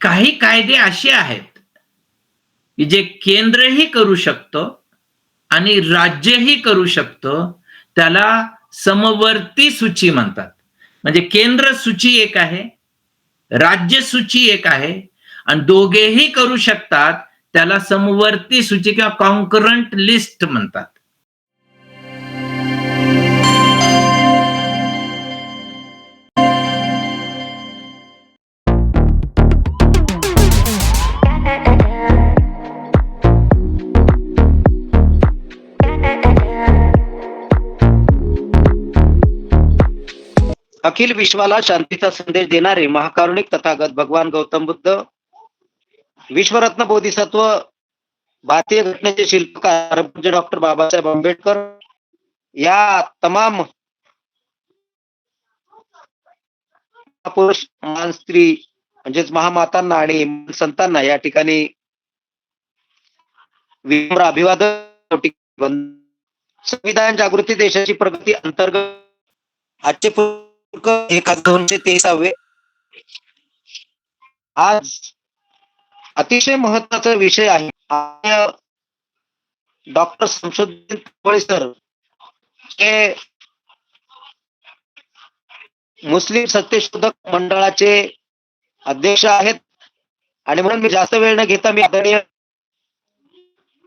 काही कायदे असे आहेत, की जे केंद्रही करू शकतं आणि राज्यही करू शकतं. त्याला समवर्ती सूची म्हणतात. म्हणजे केंद्र सूची एक आहे, राज्य सूची एक आहे आणि दोघेही करू शकतात. त्याला समवर्ती सूची किंवा कॉन्करंट लिस्ट म्हणतात. अखिल विश्वाला शांतीचा संदेश देणारे महाकारुणिक तथागत भगवान गौतम बुद्ध, विश्वरत्न बोधिसत्व, भारतीय घटनेचे शिल्पकार पूज्य डॉक्टर बाबासाहेब आंबेडकर या तमाम पुरुष महान स्त्री म्हणजेच महामातांना आणि संतांना या ठिकाणी विनम्र अभिवादन. संविधान जागृती देशाची प्रगती अंतर्गत आजचे 1223 आज अतिशय महत्वाचा विषय आहे. डॉक्टर संशोधन सर हे मुस्लिम सत्यशोधक मंडळाचे अध्यक्ष आहेत आणि म्हणून मी जास्त वेळ न घेता मी आदरणीय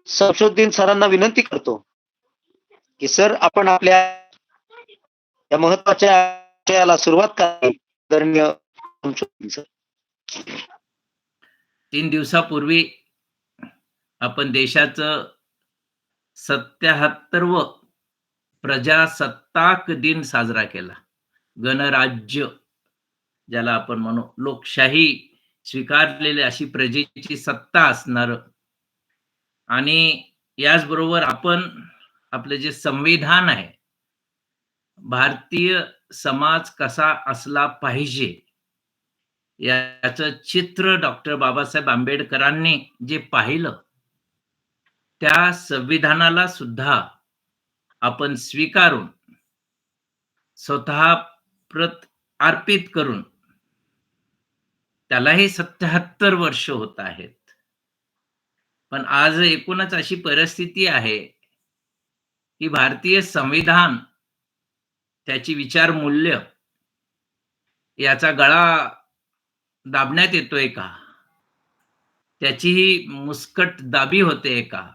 संशोधन सरांना विनंती करतो की सर आपण आपल्या या महत्वाच्या विषयाला सुरुवात करावी. आदरणीय संशोधन सर. 3 दिवसापूर्वी आपण देशाचं 77वं प्रजासत्ताक दिन साजरा केला. गणराज्य ज्याला आपण म्हणू, लोकशाही स्वीकारलेली अशी प्रजेची सत्ता असणार आणि याचबरोबर आपण आपलं जे संविधान आहे, भारतीय समाज कसा असला पाहिजे याचं चित्र डॉक्टर बाबासाहेब आंबेडकरांनी जे पाहिलं, त्या संविधानाला सुद्धा आपण स्वीकारून स्वतः प्रत अर्पित करून त्यालाही 77 वर्ष होत आहेत. पण आज एकूणच अशी परिस्थिती आहे, की भारतीय संविधान, त्याची विचार मूल्य याचा गळा दाबण्यात येतोय का? त्याचीही मुस्कट दाबी होते का?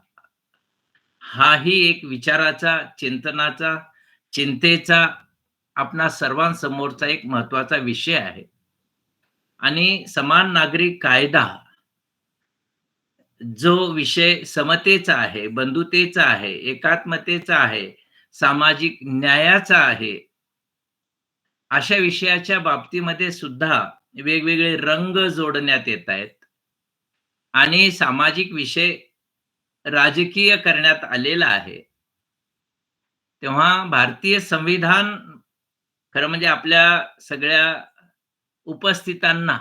हाही एक विचाराचा, चिंतनाचा, चिंतेचा आपणा सर्वांसमोरचा एक महत्वाचा विषय आहे. आणि समान नागरिक कायदा जो विषय समतेचा आहे, बंधुतेचा आहे, एकात्मतेचा आहे, सामाजिक न्यायाचा आहे, अशा विषयाच्या बाबतीमध्ये सुद्धा वेगवेगळे रंग जोडण्यात येत आहेत आणि सामाजिक विषय राजकीय करण्यात आलेला आहे. तेव्हा भारतीय संविधान खरं म्हणजे आपल्या सगळ्या उपस्थितांना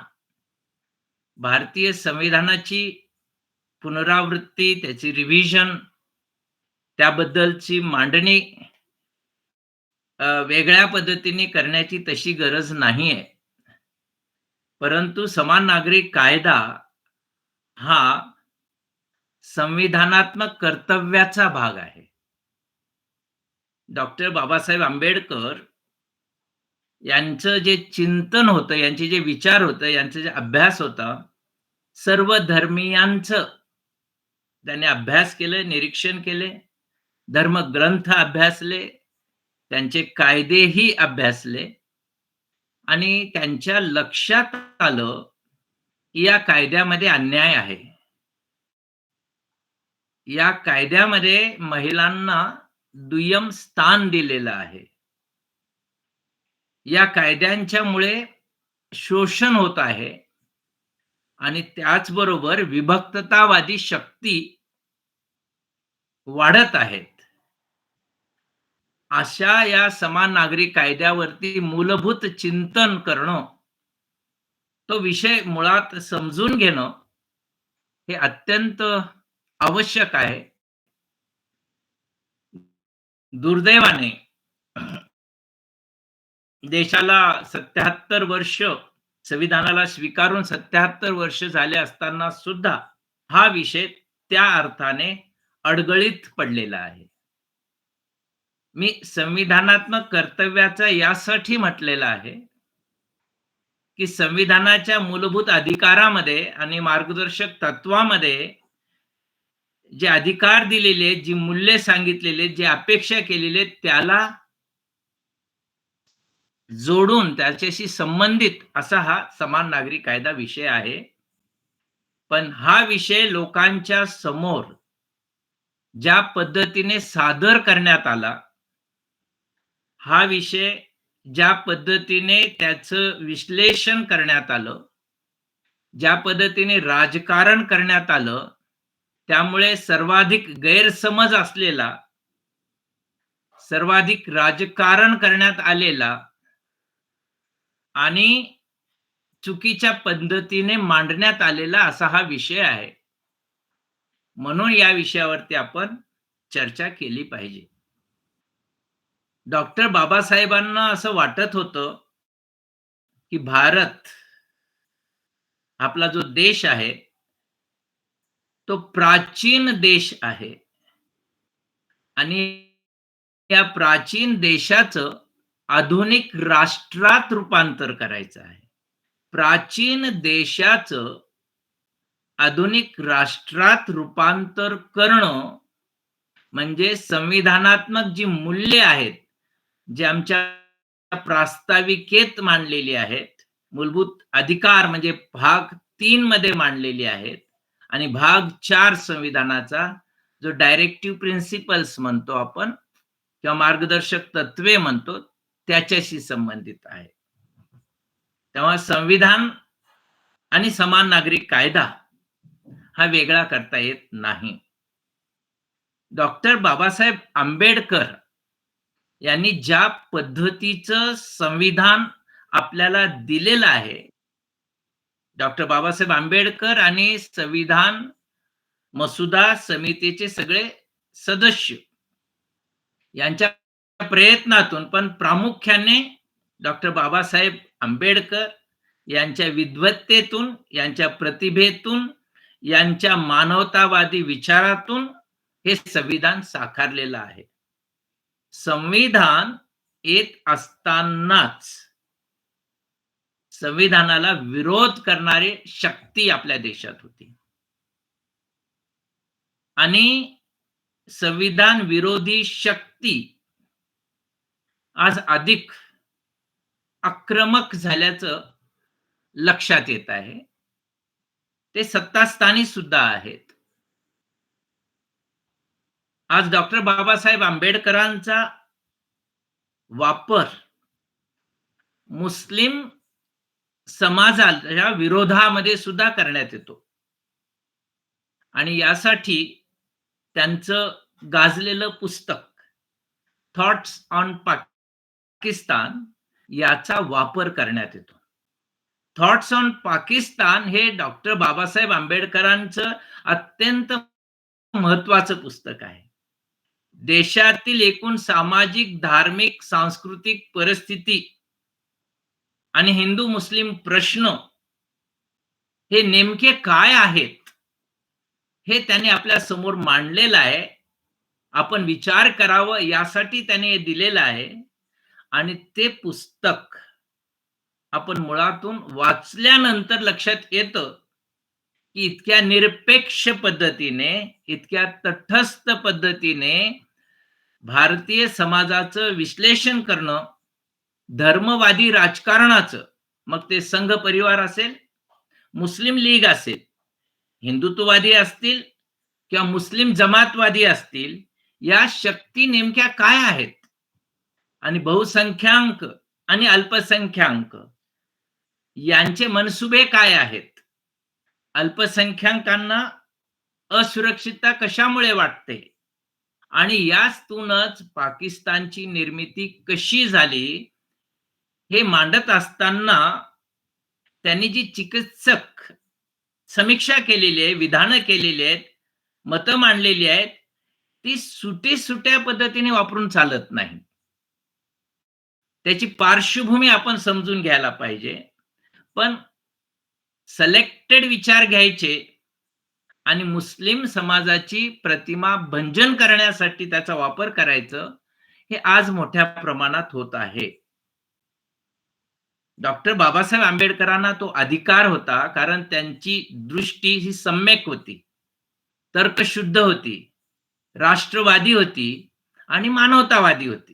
भारतीय संविधानाची पुनरावृत्ती, त्याची रिव्हिजन, त्याबद्दलची मांडणी वेगळ्या पद्धतीने करण्याची तशी गरज नाहीये. परंतु समान नागरिक कायदा हा संविधानात्मक कर्तव्याचा भाग आहे. डॉक्टर बाबासाहेब आंबेडकर यांचं जे चिंतन होतं, यांचे जे विचार होतं, यांचा जे अभ्यास होता, सर्व धर्मीयांचं त्याने अभ्यास केले, निरीक्षण केले, धर्मग्रंथ अभ्यासले, त्यांचे कायदेही अभ्यासले आणि त्यांच्या लक्षात आलं, की या कायद्यामध्ये अन्याय आहे. या कायद्यामध्ये महिलांना दुय्यम स्थान दिलेलं आहे. या कायद्यांच्यामुळे शोषण होत आहे आणि त्याचबरोबर विभक्ततावादी शक्ती वाढत आहेत. अशा या समान नागरिक कायद्यावरती मूलभूत चिंतन करणं, तो विषय मुळात समजून घेणं हे अत्यंत आवश्यक आहे. दुर्दैवाने देशाला 77 वर्ष संविधानाला स्वीकारून 77 वर्ष झाले असताना सुद्धा हा विषय त्या अर्थाने अडगळीत पडलेला आहे. मी संविधानात्मक कर्तव्याचा यासाठी म्हटलेला आहे, की संविधानाच्या मूलभूत अधिकारामध्ये आणि मार्गदर्शक तत्वामध्ये जे अधिकार दिलेले आहेत, जी मूल्ये सांगितलेली आहेत, जी अपेक्षा केलेली आहेत, त्याला जोडून त्याच्याशी संबंधित असा हा समान नागरी कायदा विषय आहे. पण हा विषय लोकांच्या समोर ज्या पद्धतीने सादर करण्यात आला, हा विषय ज्या पद्धतीने त्याचं विश्लेषण करण्यात आलं, ज्या पद्धतीने राजकारण करण्यात आलं, त्यामुळे सर्वाधिक गैरसमज असलेला, सर्वाधिक राजकारण करण्यात आलेला आणि चुकीच्या पद्धतीने मांडण्यात आलेला असा हा विषय आहे. म्हणून या विषयावरती आपण चर्चा केली पाहिजे. डॉक्टर बाबासाहेबांना असं वाटत होतं, की भारत आपला जो देश आहे, तो प्राचीन देश आहे आणि या प्राचीन देशाचं आधुनिक राष्ट्रात रूपांतर करायचं आहे. प्राचीन देशाचं आधुनिक राष्ट्रात रूपांतर करणं म्हणजे संविधानात्मक जी मूल्ये आहेत, जे आमच्या प्रास्ताविकेत मांडलेली आहेत, मूलभूत अधिकार म्हणजे भाग 3 मध्ये मांडलेली आहेत आणि भाग 4 संविधानाचा जो डायरेक्टिव्ह प्रिन्सिपल्स म्हणतो आपण किंवा मार्गदर्शक तत्वे म्हणतो, त्याच्याशी संबंधित आहे. तेव्हा संविधान आणि समान नागरिक कायदा हा वेगळा करता येत नाही. डॉक्टर बाबासाहेब आंबेडकर यांनी ज्या पद्धतीचं संविधान आपल्याला दिलेलं आहे, डॉक्टर बाबासाहेब आंबेडकर आणि संविधान मसुदा समितीचे सगळे सदस्य यांच्या प्रयत्नातून, पण प्रामुख्याने डॉक्टर बाबासाहेब आंबेडकर यांच्या विद्वत्तेतून, यांच्या प्रतिभेतून, यांच्या मानवतावादी विचारातून हे संविधान साकारलेलं आहे. संविधान येत असतानाच संविधानाला विरोध करणारी शक्ती आपल्या देशात होती आणि संविधान विरोधी शक्ती आज अधिक आक्रमक झाल्याचं लक्षात येत आहे. ते सत्तास्थानी सुद्धा आहेत. आज डॉक्टर बाबासाहेब आंबेडकरांचा वापर मुस्लिम समाजाच्या विरोधामध्ये सुद्धा करण्यात येतो आणि यासाठी त्यांचं गाजलेलं पुस्तक थॉट्स ऑन पाकिस्तान याचा वापर करण्यात येतो. थॉट्स ऑन पाकिस्तान हे डॉक्टर बाबासाहेब आंबेडकरांचं अत्यंत महत्वाचं पुस्तक आहे. देशातील एकूण सामाजिक, धार्मिक, सांस्कृतिक परिस्थिती आणि हिंदू मुस्लिम प्रश्न हे नेमके काय आहेत, हे त्यांनी आपल्या समोर मांडलेलं आहे. आपण विचार करावं यासाठी त्याने हे दिलेलं आहे आणि ते पुस्तक आपण मुळातून वाचल्यानंतर लक्षात येतं, की इतक्या निरपेक्ष पद्धतीने, इतक्या तटस्थ पद्धतीने भारतीय समाजाचं विश्लेषण करणं, धर्मवादी राजकारणाचं, मग ते संघ परिवार असेल, मुस्लिम लीग असेल, हिंदुत्ववादी असतील किंवा मुस्लिम जमातवादी असतील, या शक्ती नेमक्या काय आहेत आणि बहुसंख्याक आणि अल्पसंख्याक यांचे मनसुबे काय आहेत, अल्पसंख्याकांना असुरक्षितता कशामुळे वाटते आणि यातूनच पाकिस्तानची निर्मिती कशी झाली, हे मांडत असताना त्यांनी जी चिकित्सक समीक्षा केलेली आहे, विधानं केलेली आहेत, मतं मांडलेली आहेत, ती सुट्या पद्धतीने वापरून चालत नाही. त्याची पार्श्वभूमी आपण समजून घ्यायला पाहिजे. पण सिलेक्टेड विचार घ्यायचे आणि मुस्लिम समाजाची प्रतिमा भंजन करण्यासाठी त्याचा वापर करायचं, हे आज मोठ्या प्रमाणात होत आहे. डॉक्टर बाबासाहेब आंबेडकरांना तो अधिकार होता, कारण त्यांची दृष्टी ही सम्यक होती, तर्कशुद्ध होती, राष्ट्रवादी होती आणि मानवतावादी होती.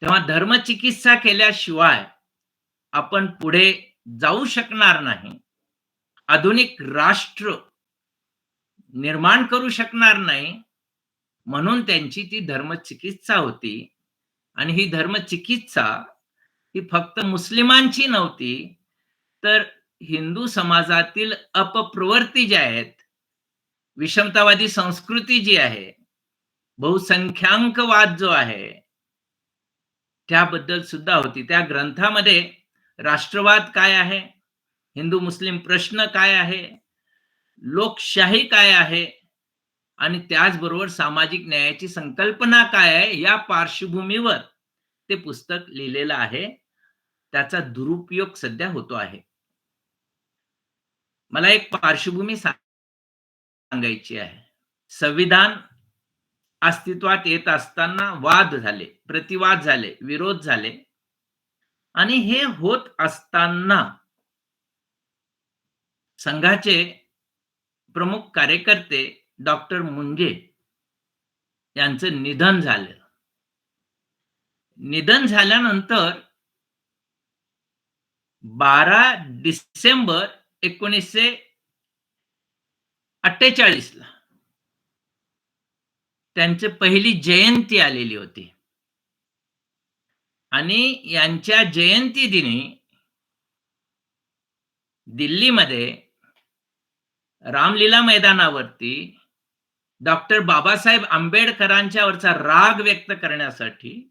तेव्हा धर्मचिकित्सा केल्याशिवाय आपण पुढे जाऊ शकणार नाही. आधुनिक राष्ट्र निर्माण करू शकणार नाही. म्हणून त्यांची ती धर्मचिकित्सा होती आणि ही धर्मचिकित्सा ही फक्त मुस्लिमांची नव्हती, तर हिंदू समाजातील अपप्रवृत्ती ज्या आहेत, विषमतावादी संस्कृती जी आहे, बहुसंख्याकवाद जो आहे, त्याबद्दल सुद्धा होती. त्या ग्रंथामध्ये राष्ट्रवाद काय आहे, हिंदू मुस्लिम प्रश्न काय आहे, लोकशाही काय आहे आणि त्याचबरोबर सामाजिक न्यायाची संकल्पना काय आहे, या पार्श्वभूमीवर ते पुस्तक लिहिलेलं आहे. त्याचा दुरुपयोग सध्या होतो आहे. मला एक पार्श्वभूमी सांगायची आहे. संविधान अस्तित्वात येत असताना वाद झाले, प्रतिवाद झाले, विरोध झाले आणि हे होत असताना संघाचे प्रमुख कार्यकर्ते डॉक्टर मुंजे यांचं निधन झालं. निधन झाल्यानंतर 12 डिसेंबर 1948 ला त्यांची पहिली जयंती आलेली होती आणि यांच्या जयंती दिनी दिल्लीमध्ये रामलीला मैदानावरती डॉक्टर बाबासाहेब आंबेडकरांच्यावरचा राग व्यक्त करण्यासाठी,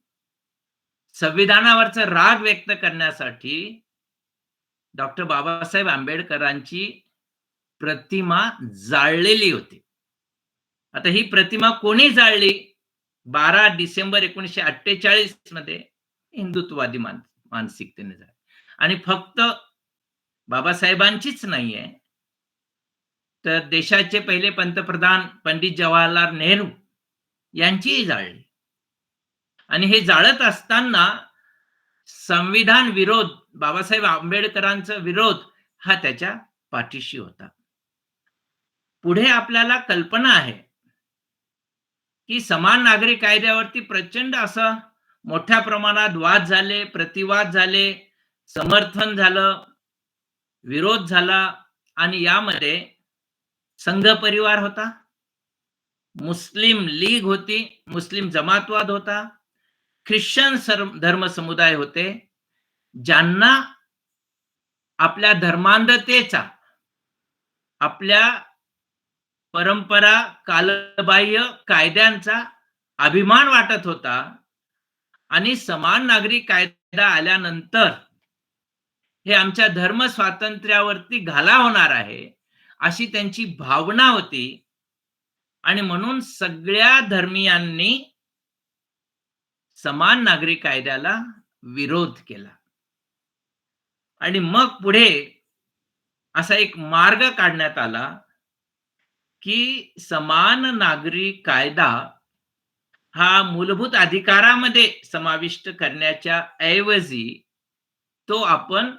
संविधानावरचा राग व्यक्त करण्यासाठी डॉक्टर बाबासाहेब आंबेडकरांची प्रतिमा जाळलेली होती. आता ही प्रतिमा कोणी जाळली? 12 डिसेंबर 1948 मध्ये हिंदुत्ववादी मानसिकतेने जाळली. आणि फक्त बाबासाहेबांचीच नाहीये, तर देशाचे पहिले पंतप्रधान पंडित जवाहरलाल नेहरू यांचीही जाळली. आणि हे जाळत असताना संविधान विरोध, बाबासाहेब आंबेडकरांचा विरोध हा त्याच्या पाठीशी होता. पुढे आपल्याला कल्पना आहे की समान नागरी कायद्यावरती प्रचंड असं मोठ्या प्रमाणात वाद झाले, प्रतिवाद झाले, समर्थन झालं, विरोध झाला आणि यामध्ये संघ परिवार होता, मुस्लिम लीग होती, मुस्लिम जमातवाद होता, ख्रिश्चन धर्म समुदाय होते, ज्यांना आपल्या धर्मांधतेचा, आपल्या परंपरा कालबाह्य कायद्यांचा अभिमान वाटत होता आणि समान नागरी कायदा आल्यानंतर हे आमच्या धर्म स्वातंत्र्यावरती घाला होणार आहे, अशी त्यांची भावना होती. आणि म्हणून सगळ्या धर्मियांनी समान नागरी कायद्याला विरोध केला. आणि मग पुढे असा एक मार्ग काढण्यात आला की समान नागरी कायदा हा मूलभूत अधिकारामध्ये समाविष्ट करण्याच्या ऐवजी तो आपण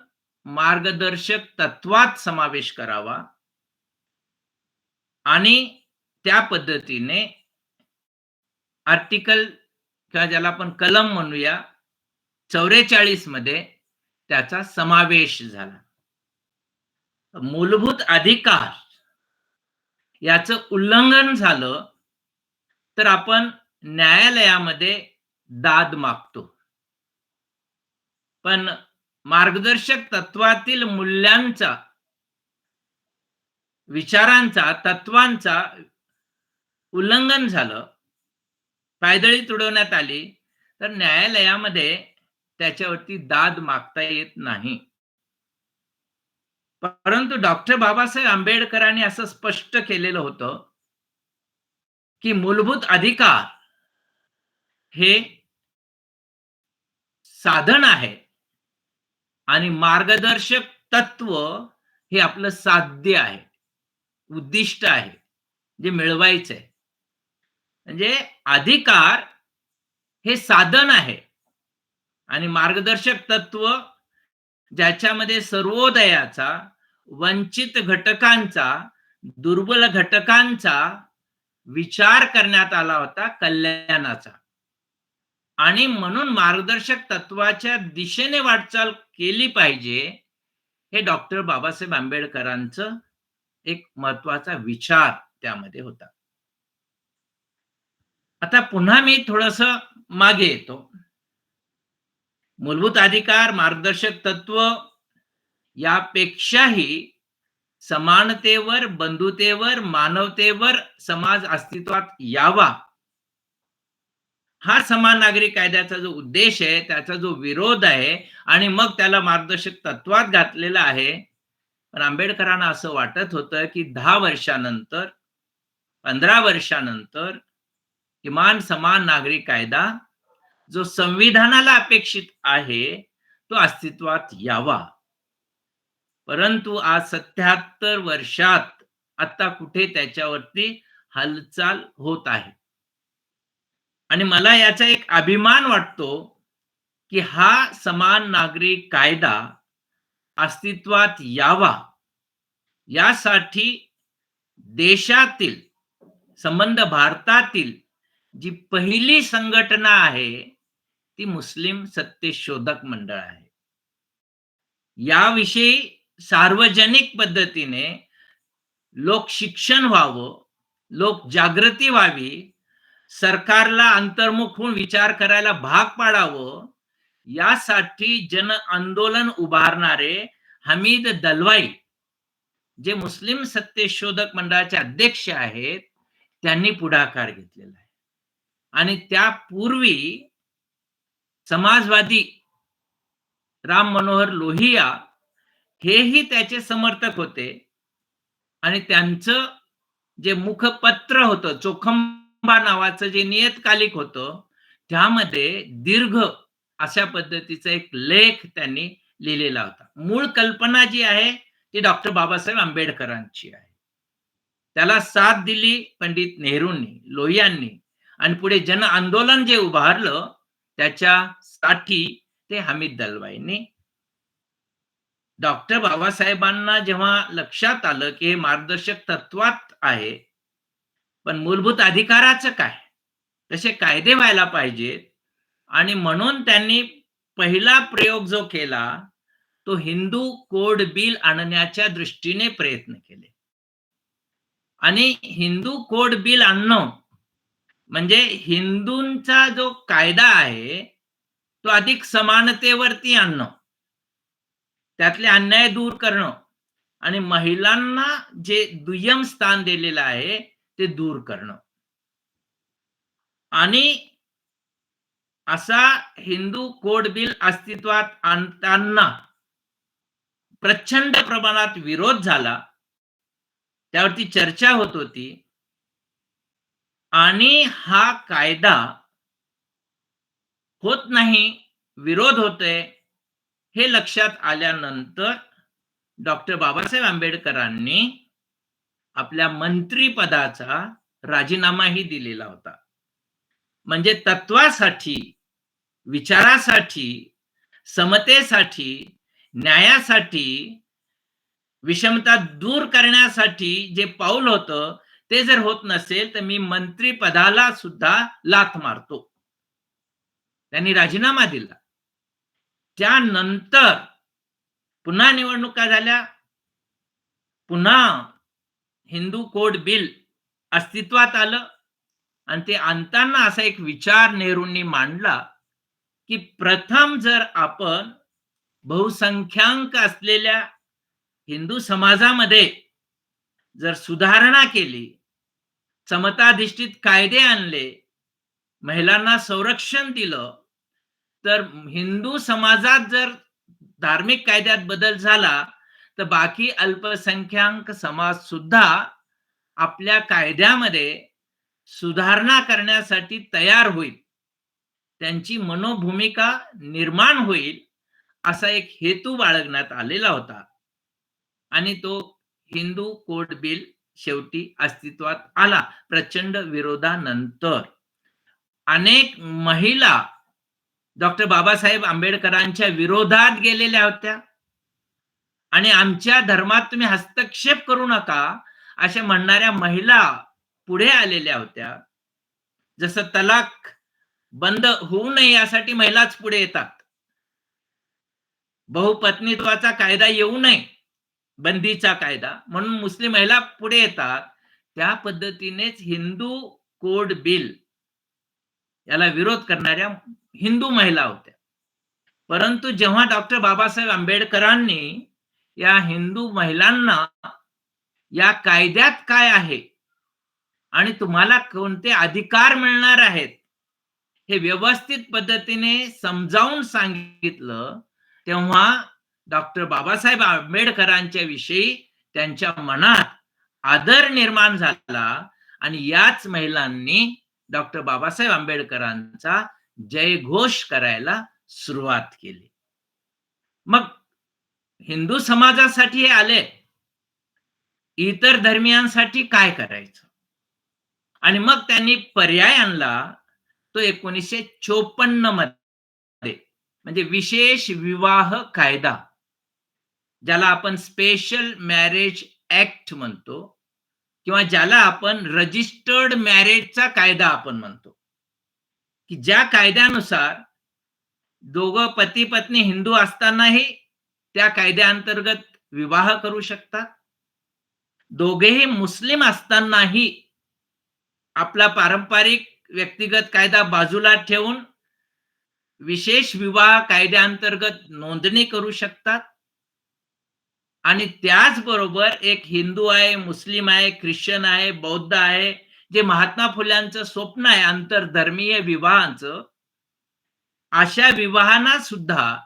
मार्गदर्शक तत्वात समावेश करावा आणि त्या पद्धतीने आर्टिकल किंवा ज्याला आपण कलम म्हणूया 44 मध्ये त्याचा समावेश झाला. मूलभूत अधिकार याचं उल्लंघन झालं तर आपण न्यायालयामध्ये दाद मागतो, पण मार्गदर्शक तत्वातील मूल्यांचा, विचारांचा, तत्वांचा उल्लंघन झालं, पायदळी तुडवण्यात आली, तर न्यायालयामध्ये त्याच्यावरती दाद मागता येत नाही. परंतु डॉक्टर बाबासाहेब आंबेडकरांनी असं स्पष्ट केलेलं होतं की मूलभूत अधिकार हे साधन आहे आणि मार्गदर्शक तत्व हे आपलं साध्य आहे, उद्दिष्ट आहे, जे मिळवायचं आहे. म्हणजे अधिकार हे साधन आहे आणि मार्गदर्शक तत्व ज्याच्यामध्ये सर्वोदयाचा, वंचित घटकांचा, दुर्बल घटकांचा विचार करण्यात आला होता, कल्याणाचा. आणि म्हणून मार्गदर्शक तत्वाच्या दिशेने वाटचाल केली पाहिजे, हे डॉक्टर बाबासाहेब आंबेडकरांचं एक महत्वाचा विचार त्यामध्ये होता. आता पुन्हा मी थोडंसं मागे येतो. मूलभूत अधिकार, मार्गदर्शक तत्व यापेक्षाही समानतेवर, बंधुतेवर, मानवतेवर समाज अस्तित्वात यावा, हा समान नागरी कायद्याचा जो उद्देश आहे, त्याचा जो विरोध आहे आणि मग त्याला मार्गदर्शक तत्वात घातलेला आहे. पण आंबेडकरांना असं वाटत होतं, की 10 वर्षानंतर, 15 वर्षानंतर किमान समान नागरी कायदा जो संविधानाला अपेक्षित आहे, तो अस्तित्वात यावा. परंतु आज 77 वर्षात आता कुठे त्याच्यावरती हालचाल होत आहे. आणि मला याचा एक अभिमान वाटतो, की हा समान नागरी कायदा अस्तित्वात यावा, यासाठी देशातील, संबंध भारतातील जी पहिली संघटना आहे, ती मुस्लिम सत्यशोधक मंडळ आहे. याविषयी सार्वजनिक पद्धतीने लोक शिक्षण व्हावं, लोक जागृती व्हावी, सरकारला अंतर्मुख होऊन विचार करायला भाग पाडावं, यासाठी जन आंदोलन उभारणारे हमीद दलवाई, जे मुस्लिम सत्यशोधक मंडळाचे अध्यक्ष आहेत, त्यांनी पुढाकार घेतलेला आहे. आणि त्यापूर्वी समाजवादी राम मनोहर लोहिया हेही त्याचे समर्थक होते आणि त्यांचं जे मुखपत्र होतं, चोखंबा नावाचं जे नियतकालिक होतं, त्यामध्ये दीर्घ अशा पद्धतीचा एक लेख त्यांनी लिहिलेला होता. मूळ कल्पना जी आहे ती डॉक्टर बाबासाहेब आंबेडकरांची आहे. त्याला साथ दिली पंडित नेहरूंनी, लोहियांनी आणि पुढे जन आंदोलन जे उभारलं त्याच्यासाठी ते हमीद दलवाईंनी. डॉक्टर बाबासाहेबांना जेव्हा लक्षात आलं की हे मार्गदर्शक तत्वात आहे, पण मूलभूत अधिकाराचं काय, तसे कायदे व्हायला पाहिजेत, आणि म्हणून त्यांनी पहिला प्रयोग जो केला तो हिंदू कोड बिल आणण्याच्या दृष्टीने प्रयत्न केले. आणि हिंदू कोड बिल आणणं म्हणजे हिंदूंचा जो कायदा आहे तो अधिक समानतेवरती आणणं, त्यातले अन्याय दूर करणं आणि महिलांना जे दुय्यम स्थान दिलेलं आहे ते दूर करणं. आणि असा हिंदू कोड बिल अस्तित्वात आणताना प्रचंड प्रमाणात विरोध झाला, त्यावरती चर्चा होत होती. आणि हा कायदा होत नाही, विरोध होतोय, हे लक्षात आल्यानंतर डॉक्टर बाबासाहेब आंबेडकरांनी आपल्या मंत्रीपदाचा राजीनामाही दिलेला होता. म्हणजे तत्वासाठी, विचारासाठी, समतेसाठी, न्यायासाठी, विषमता दूर करण्यासाठी जे पाऊल होतं ते जर होत नसेल तर मी मंत्रीपदाला सुद्धा लाथ मारतो. त्यांनी राजीनामा दिला. त्यानंतर पुन्हा निवडणुका झाल्या, पुन्हा हिंदू कोड बिल अस्तित्वात आलं आणि ते आणताना असा एक विचार नेहरूंनी मांडला की प्रथम जर आपण बहुसंख्याक असलेल्या हिंदू समाजामध्ये जर सुधारणा केली, समताधिष्ठित कायदे आणले, महिलांना संरक्षण दिलं, तर हिंदू समाजात जर धार्मिक कायद्यात बदल झाला तर बाकी अल्पसंख्याक समाज सुद्धा आपल्या कायद्यामध्ये सुधारणा करण्यासाठी तयार होईल, त्यांची मनोभूमिका निर्माण होईल, असा एक हेतू बाळगण्यात आलेला होता. आणि तो हिंदू कोड बिल शेवटी अस्तित्वात आला प्रचंड विरोधानंतर. अनेक महिला डॉक्टर बाबासाहेब आंबेडकरांच्या विरोधात गेलेल्या होत्या आणि आमच्या धर्मात तुम्ही हस्तक्षेप करू नका अशा म्हणणाऱ्या महिला पुढे आलेल्या होत्या. जसं तलाक बंद होऊ नये यासाठी महिलाच पुढे येतात. बहुपत्नीत्वाचा कायदा येऊ नये, बंदीचा कायदा, म्हणून मुस्लिम महिला पुढे येतात. त्या पद्धतीनेच हिंदू कोड बिल याला विरोध करणाऱ्या हिंदू महिला होत्या. परंतु जेव्हा डॉक्टर बाबासाहेब आंबेडकरांनी या हिंदू महिलांना या कायद्यात काय आहे आणि तुम्हाला कोणते अधिकार मिळणार आहेत हे व्यवस्थित पद्धतीने समजावून सांगितलं, तेव्हा डॉक्टर बाबासाहेब आंबेडकरांच्या विषयी त्यांच्या मनात आदर निर्माण झाला आणि याच महिलांनी डॉक्टर बाबासाहेब आंबेडकरांचा जयघोष करायला सुरुवात केली. मग हिंदू समाजासाठी हे आले, इतर धर्मियांसाठी काय करायचं? आणि मग त्यांनी पर्याय आणला तो 1954 मध्ये, म्हणजे विशेष विवाह कायदा, ज्याला आपण स्पेशल मॅरेज ऍक्ट म्हणतो किंवा ज्याला आपण रजिस्टर्ड मॅरेजचा कायदा आपण म्हणतो, की ज्या कायद्यानुसार दोघं पती पत्नी हिंदू असतानाही त्या कायद्याअंतर्गत विवाह करू शकतात. दोघेही मुस्लिम असतानाही आपला पारंपरिक व्यक्तिगत कायदा बाजूला ठेवून विशेष विवाह कायद्याअंतर्गत नोंदणी करू शकतात. आणि त्याचबरोबर एक हिंदू आहे, मुस्लिम आहे, ख्रिश्चन आहे, बौद्ध आहे, जे महात्मा फुल्यांचं स्वप्न आहे आंतरधर्मीय विवाहांचं, अशा विवाहांना सुद्धा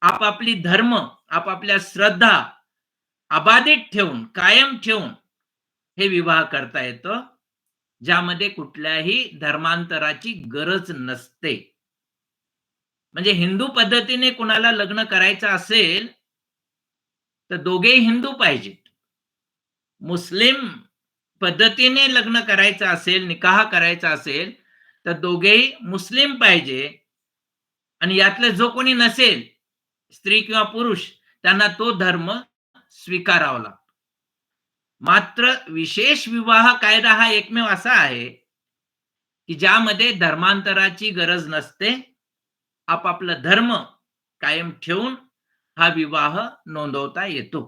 आपापली धर्म, आपापल्या श्रद्धा अबाधित ठेवून, कायम ठेवून हे विवाह करता येतं, ज्यामध्ये कुठल्याही धर्मांतराची गरज नसते. म्हणजे हिंदू पद्धतीने कुणाला लग्न करायचं असेल तर दोघेही हिंदू पाहिजेत. मुस्लिम पद्धतीने लग्न करायचं असेल, निकाह करायचा असेल तर दोघेही मुस्लिम पाहिजे. आणि यातलं जो कोणी नसेल, स्त्री किंवा पुरुष, त्यांना तो धर्म स्वीकारावा लागतो. मात्र विशेष विवाह कायदा हा एकमेव असा आहे की ज्यामध्ये धर्मांतराची गरज नसते, आपापला धर्म कायम ठेवून हा विवाह नोंदवता येतो.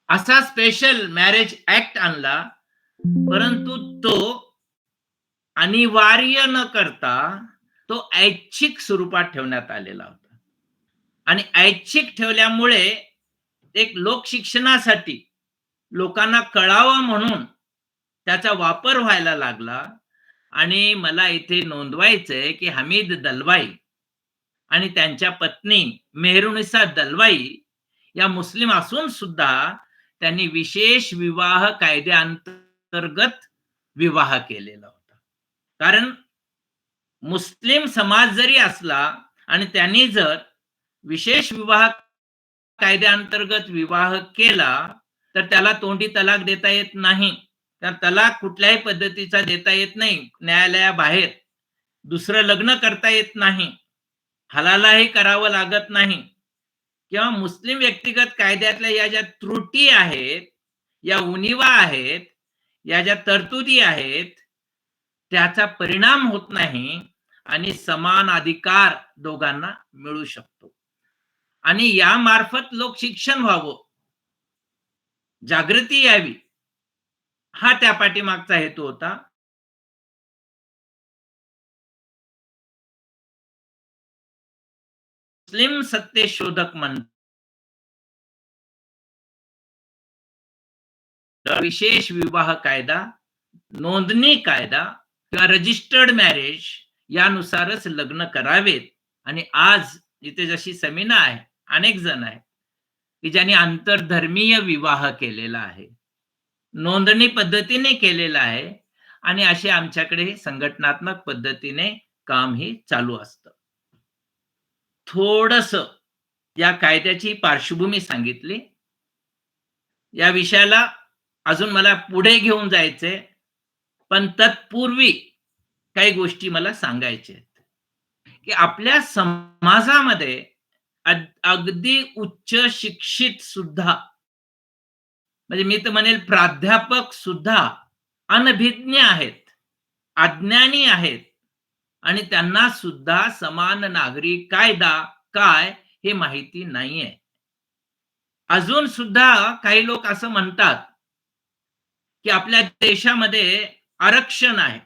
असा स्पेशल मॅरेज ऍक्ट आणला, परंतु तो अनिवार्य न करता तो ऐच्छिक स्वरूपात ठेवण्यात आलेला होता. आणि ऐच्छिक ठेवल्यामुळे एक लोकशिक्षणासाठी लोकांना कळावं म्हणून त्याचा वापर व्हायला लागला. आणि मला इथे नोंदवायचंय की हमीद दलवाई आणि त्यांच्या पत्नी मेहरुनिसा दलवाई या मुस्लिम असून सुद्धा त्यांनी विशेष विवाह कायद्याअंतर्गत विवाह केलेला होता. कारण मुस्लिम समाज जरी असला आणि त्यांनी जर विशेष विवाह कायद्याअंतर्गत विवाह केला तर त्याला तोंडी तलाक देता येत नाही. तर तलाक कुठल्याही पद्धतीचा देता येत नाही, न्यायालयाबाहेर दुसरं लग्न करता येत नाही, हलालाही करावं लागत नाही. किंवा मुस्लिम व्यक्तिगत कायद्यातल्या या ज्या त्रुटी आहेत, या उणिवा आहेत, या ज्या तरतुदी आहेत, त्याचा परिणाम होत नाही आणि समान अधिकार दोघांना मिळू शकतो. आणि या मार्फत लोक शिक्षण व्हावं, जागृती यावी, हा त्या पाठीमागचा हेतू होता. मुस्लिम सत्यशोधक मंडळ विशेष विवाह कायदा, नोंदणी कायदा किंवा रजिस्टर्ड मॅरेज यानुसारच लग्न करावेत. आणि आज इथे जशी समीना आहे, अनेक जण आहेत की ज्यांनी आंतरधर्मीय विवाह केलेला आहे, नोंदणी पद्धतीने केलेला आहे. आणि असे आमच्याकडे संघटनात्मक पद्धतीने काम ही चालू असतं. थोडस या कायद्याची पार्श्वभूमी सांगितली. या विषयाला अजून मला पुढे घेऊन जायचंय, पण तत्पूर्वी काही गोष्टी मला सांगायच्या आहेत, की आपल्या समाजामध्ये अगदी उच्च शिक्षित सुद्धा, म्हणजे मी तर म्हणेल प्राध्यापक सुद्धा अनभिज्ञ आहेत, अज्ञानी आहेत आणि त्यांना सुद्धा समान नागरी कायदा काय हे माहिती नाहीये. अजून सुद्धा काही लोक असं म्हणतात, की आपल्या देशामध्ये आरक्षण आहे.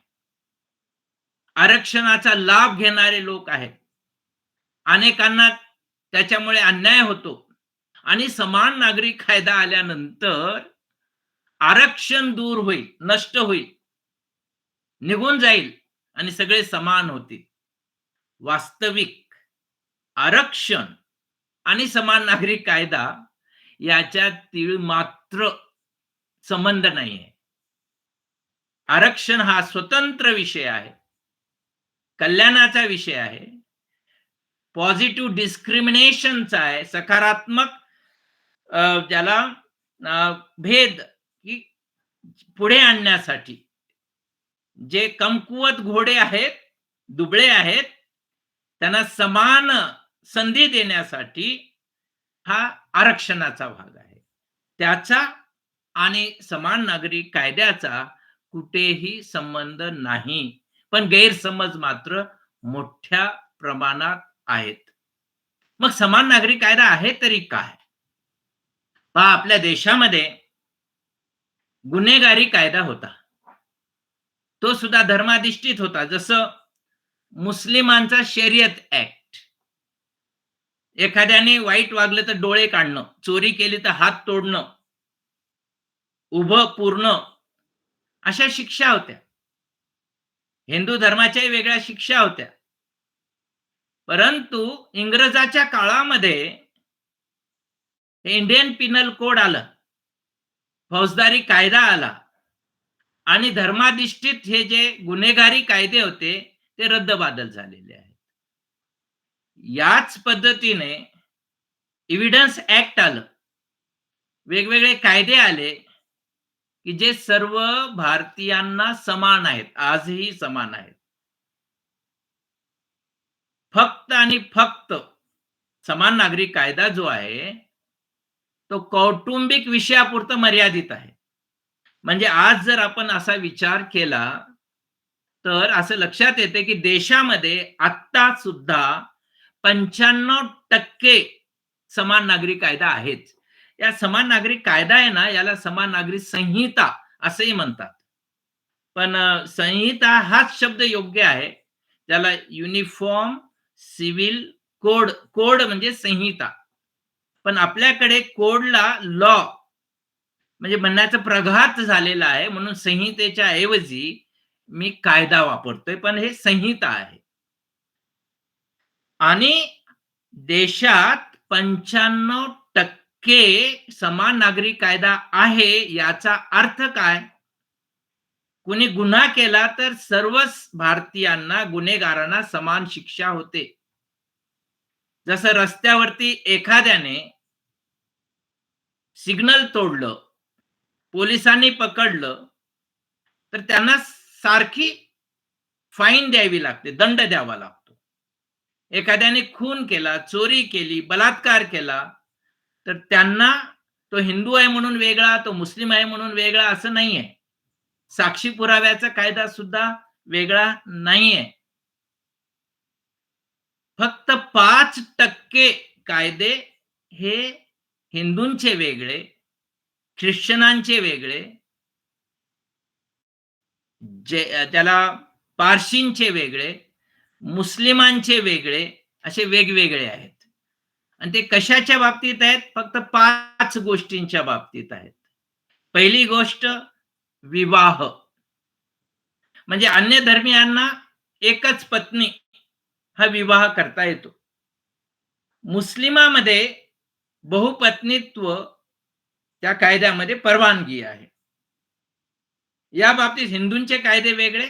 आरक्षणाचा लाभ घेणारे लोक आहेत. अनेकांना त्याच्यामुळे अन्याय होतो आणि समान नागरी कायदा आल्यानंतर आरक्षण दूर होईल, नष्ट होईल, निघून जाईल आणि सगळे समान होतील. वास्तविक आरक्षण आणि समान नागरी कायदा याच्यात तीळ मात्र संबंध नाहीये. आरक्षण हा स्वतंत्र विषय आहे, कल्याणाचा विषय आहे, पॉझिटिव्ह डिस्क्रिमिनेशनचा आहे, सकारात्मक ज्याला भेद की पुढे आणण्यासाठी जे कमकुवत घोडे आहेत, दुबळे आहेत, त्यांना समान संधी देण्यासाठी हा आरक्षणाचा भाग आहे. त्याचा आणि समान नागरी कायद्याचा कुठेही संबंध नाही. पण गैरसमज मात्र मोठ्या प्रमाणात आहेत. मग समान नागरी कायदा आहे तरी काय? पहा, आपल्या देशामध्ये गुन्हेगारी कायदा होता. तो सुद्धा धर्माधिष्ठित होता. जसं मुस्लिमांचा शरीयत ऍक्ट. एखाद्याने वाईट वागलं तर डोळे काढणं, चोरी केली तर हात तोडणं, उभं पूर्ण, अशा शिक्षा होत्या. हिंदू धर्माच्याही वेगळ्या शिक्षा होत्या. परंतु इंग्रजाच्या काळामध्ये इंडियन पिनल कोड आलं, फौजदारी कायदा आला आणि धर्माधिष्ठित हे जे गुन्हेगारी कायदे होते ते रद्दबादल झालेले आहेत. याच पद्धतीने एव्हिडन्स ऍक्ट आलं, वेगवेगळे कायदे आले की जे सर्व भारतीयांना समान आहेत, आजही समान आहेत. फक्त आणि फक्त समान नागरी कायदा जो आहे तो कौटुंबिक विषयापुरतं मर्यादित आहे. म्हणजे आज जर आपण असा विचार केला तर असं लक्षात येते की देशामध्ये आत्ता सुद्धा 95% समान नागरी कायदा आहेच. या समान नागरी कायदा आहे ना, याला समान नागरी संहिता असंही म्हणतात. पण संहिता हाच शब्द योग्य आहे. त्याला युनिफॉर्म सिव्हिल कोड, कोड म्हणजे संहिता. पण आपल्याकडे कोडला लॉ म्हणजे म्हणण्याचा प्रघात झालेला आहे, म्हणून संहितेच्या ऐवजी मी कायदा वापरतोय, पण हे संहिता आहे. आणि देशात 95% समान नागरी कायदा आहे याचा अर्थ काय? कुणी गुन्हा केला तर सर्वच भारतीयांना, गुन्हेगारांना समान शिक्षा होते. जसं रस्त्यावरती एखाद्याने सिग्नल तोडलं, पोलिसांनी पकडलं, तर त्यांना सारखी फाईन द्यावी लागते, दंड द्यावा लागतो. एखाद्याने खून केला, चोरी केली, बलात्कार केला, तर त्यांना तो हिंदू आहे म्हणून वेगळा, तो मुस्लिम आहे म्हणून वेगळा असं नाहीये. साक्षी पुराव्याचा कायदा सुद्धा वेगळा नाहीये. फक्त 5% कायदे हे हिंदूंचे वेगळे, ख्रिश्चनांचे वेगळे, जे त्याला पारशींचे वेगळे, मुस्लिमांचे वेगळे, असे वेगवेगळे आहेत. आणि ते कशाच्या बाबतीत आहेत? फक्त 5 गोष्टींच्या बाबतीत आहेत. पहिली गोष्ट विवाह. म्हणजे अन्य धर्मियांना एकच पत्नी हा विवाह करता येतो. मुस्लिमामध्ये बहुपत्नीत्व त्या कायद्यामध्ये परवानगी आहे. या बाबतीत हिंदूंचे कायदे वेगळे,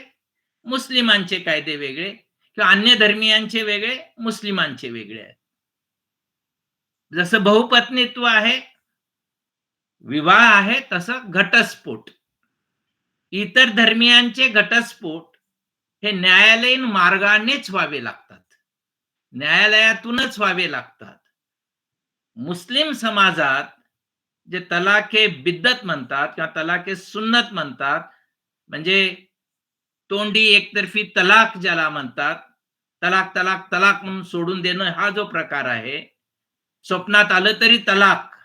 मुस्लिमांचे कायदे वेगळे किंवा अन्य धर्मियांचे वेगळे, मुस्लिमांचे वेगळे आहेत. जसं बहुपत्नीत्व आहे, विवाह आहे, तसं घटस्फोट. इतर धर्मियांचे घटस्फोट हे न्यायालयीन मार्गानेच व्हावे लागतात. न्यायालयातूनच व्हावे लागतात. मुस्लिम समाजात जे तलाके बिद्दत म्हणतात किंवा तलाके सुन्नत म्हणतात, म्हणजे तोंडी एकतर्फी तलाक ज्याला म्हणतात, तलाक, तलाक, तलाक म्हणून सोडून देणं हा जो प्रकार आहे, स्वप्नात आलं तरी तलाक,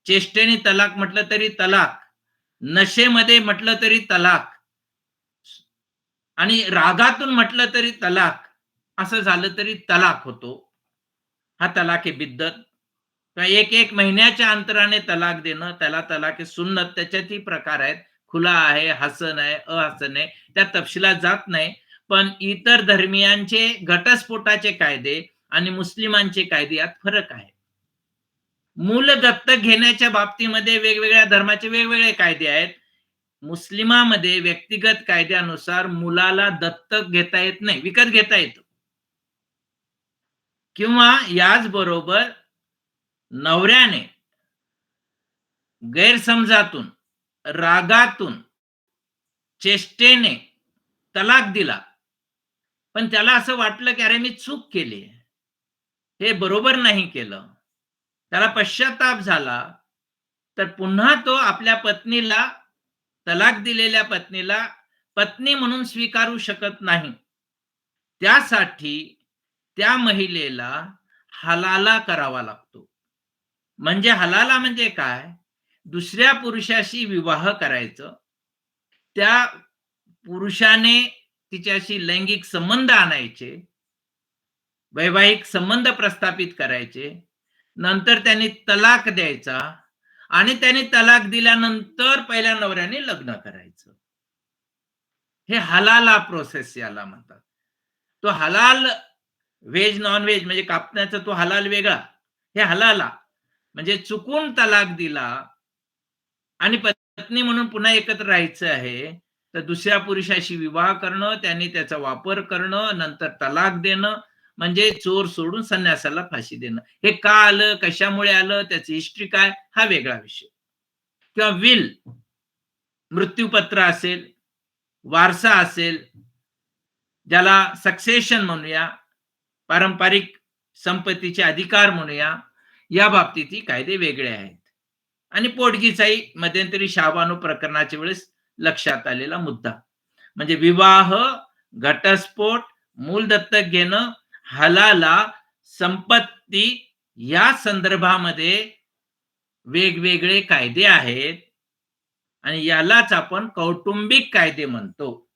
चेष्टेने तलाक म्हटलं तरी तलाक, नशेमध्ये म्हटलं तरी तलाक आणि रागातून म्हटलं तरी तलाक, असं झालं तरी तलाक होतो. हा तलाक आहे बिद्दत. किंवा एक महिन्याच्या अंतराने तलाक देणं, त्याला तलाक सुन्नत. त्याच्यातही प्रकार आहेत. खुला आहे, हसन आहे, अहसन आहे. त्या तपशिलात जात नाही. पण इतर धर्मियांचे घटस्फोटाचे कायदे आणि मुस्लिमांचे कायदे यात फरक आहे. मूल दत्तक घेण्याच्या बाबतीमध्ये वेगवेगळ्या धर्माचे वेगवेगळे कायदे आहेत. मुस्लिमामध्ये व्यक्तिगत कायद्यानुसार मुलाला दत्तक घेता येत नाही, विकत घेता येतं. किंवा याचबरोबर नवऱ्याने गैरसमजातून, रागातून, चेष्टेने तलाक दिला, पण त्याला असं वाटलं की अरे मी चूक केली, हे बरोबर नाही केलं, त्याला पश्चाताप झाला, तर पुन्हा तो आपल्या पत्नीला, तलाक दिलेल्या पत्नीला पत्नी म्हणून स्वीकारू शकत नाही. त्यासाठी त्या महिलेला हलाला करावा लागतो. म्हणजे हलाला म्हणजे काय? दुसऱ्या पुरुषाशी विवाह करायचं. त्या पुरुषाने तिच्याशी लैंगिक संबंध आणायचे. वैवाहिक संबंध प्रस्थापित करायचे. नंतर त्यांनी तलाक द्यायचा आणि त्यांनी तलाक दिल्यानंतर पहिल्या नवऱ्याने लग्न करायचं. हे हलाला प्रोसेस याला म्हणतात. तो हलाल व्हेज नॉन व्हेज म्हणजे कापण्याचा तो हलाल वेगळा. हे हलाला म्हणजे चुकून तलाक दिला आणि पत्नी म्हणून पुन्हा एकत्र राहायचं आहे, तर दुसऱ्या पुरुषाशी विवाह करणं, त्यांनी त्याचा वापर करणं, नंतर तलाक देणं, म्हणजे चोर सोडून संन्यासाला फाशी देणं. हे का आलं, कशामुळे आलं, त्याची हिस्ट्री काय, हा वेगळा विषय. किंवा विल, मृत्यूपत्र असेल, वारसा असेल, ज्याला सक्सेशन म्हणूया, पारंपरिक संपत्तीचे अधिकार म्हणूया, या बाबतीतही कायदे वेगळे आहेत. आणि पोटगीचाही मध्यंतरी शाहबानो प्रकरणाच्या वेळेस लक्षात आलेला मुद्दा. म्हणजे विवाह, घटस्फोट, मूल दत्तक घेणं, हलाला, संपत्ती या संदर्भामध्ये वेगवेगळे कायदे आहेत आणि यालाच आपण कौटुंबिक कायदे म्हणतो.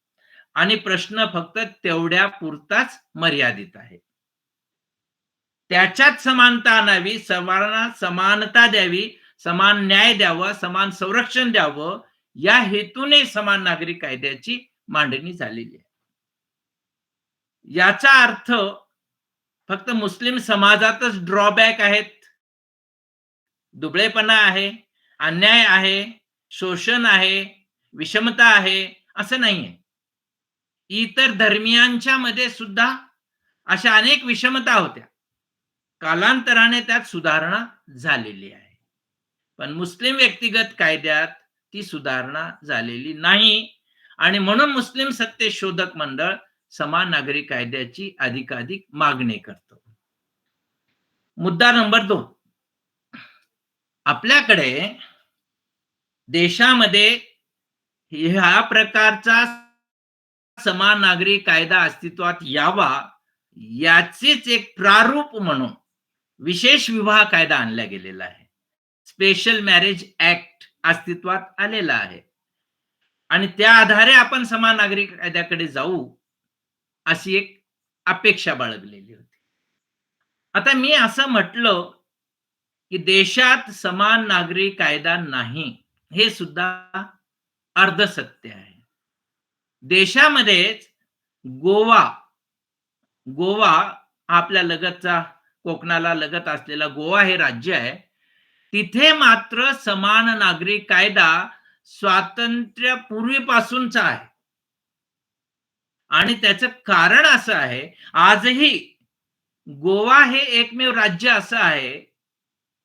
आणि प्रश्न फक्त तेवढ्या पुरताच मर्यादित आहे. त्याच्यात समानता आणावी, सर्वांना समानता द्यावी, समान न्याय द्यावा, समान संरक्षण द्यावं, या हेतूने समान नागरी कायद्याची मांडणी झालेली आहे. याचा अर्थ फक्त मुस्लिम समाजातच ड्रॉबॅक आहेत, दुबळेपणा आहे, अन्याय आहे, शोषण आहे, विषमता आहे, असं नाहीये. इतर धर्मियांच्या मध्ये सुद्धा अशा अनेक विषमता होत्या. कालांतराने त्यात सुधारणा झालेली आहे. पण मुस्लिम व्यक्तिगत कायद्यात ती सुधारणा झालेली नाही आणि म्हणून मुस्लिम सत्यशोधक मंडळ समान नागरी कायद्याची अधिकाधिक मागणी करतो. मुद्दा नंबर 2, आपल्याकडे देशामध्ये ह्या प्रकारचा समान नागरी कायदा अस्तित्वात यावा, याचेच एक प्रारूप म्हणून विशेष विवाह कायदा आणला गेलेला आहे. स्पेशल मॅरेज ऍक्ट अस्तित्वात आलेला आहे आणि त्या आधारे आपण समान नागरी कायद्याकडे जाऊ, अशी एक अपेक्षा बाळगलेली होती. आता मी असं म्हटलं की देशात समान नागरी कायदा नाही, हे सुद्धा अर्धसत्य आहे. देशामध्येच गोवा गोवा आपल्या लगतचा, कोकणाला लगत असलेला गोवा हे राज्य आहे. तिथे मात्र समान नागरी कायदा स्वातंत्र्यापूर्वीपासूनचा आहे आणि त्याचं कारण असं आहे, आजही गोवा हे एकमेव राज्य असं आहे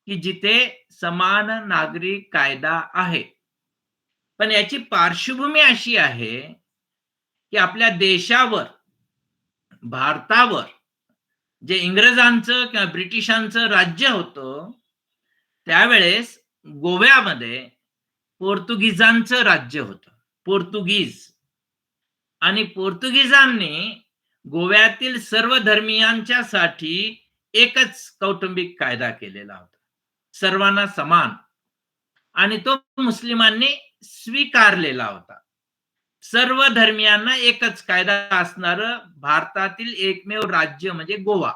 की जिथे समान नागरी कायदा आहे. पण याची पार्श्वभूमी अशी आहे, की आपल्या देशावर, भारतावर जे इंग्रजांचं किंवा ब्रिटिशांचं राज्य होतं, त्यावेळेस गोव्यामध्ये पोर्तुगीजांचं राज्य होतं. पोर्तुगीज आणि पोर्तुगीजांनी गोव्यातील सर्व धर्मीयांच्यासाठी एकच कौटुंबिक कायदा केलेला होता. सर्वांना समान, आणि तो मुस्लिमांनी स्वीकारलेला होता. सर्व धर्मियांना एकच कायदा असणारं भारतातील एकमेव राज्य म्हणजे गोवा.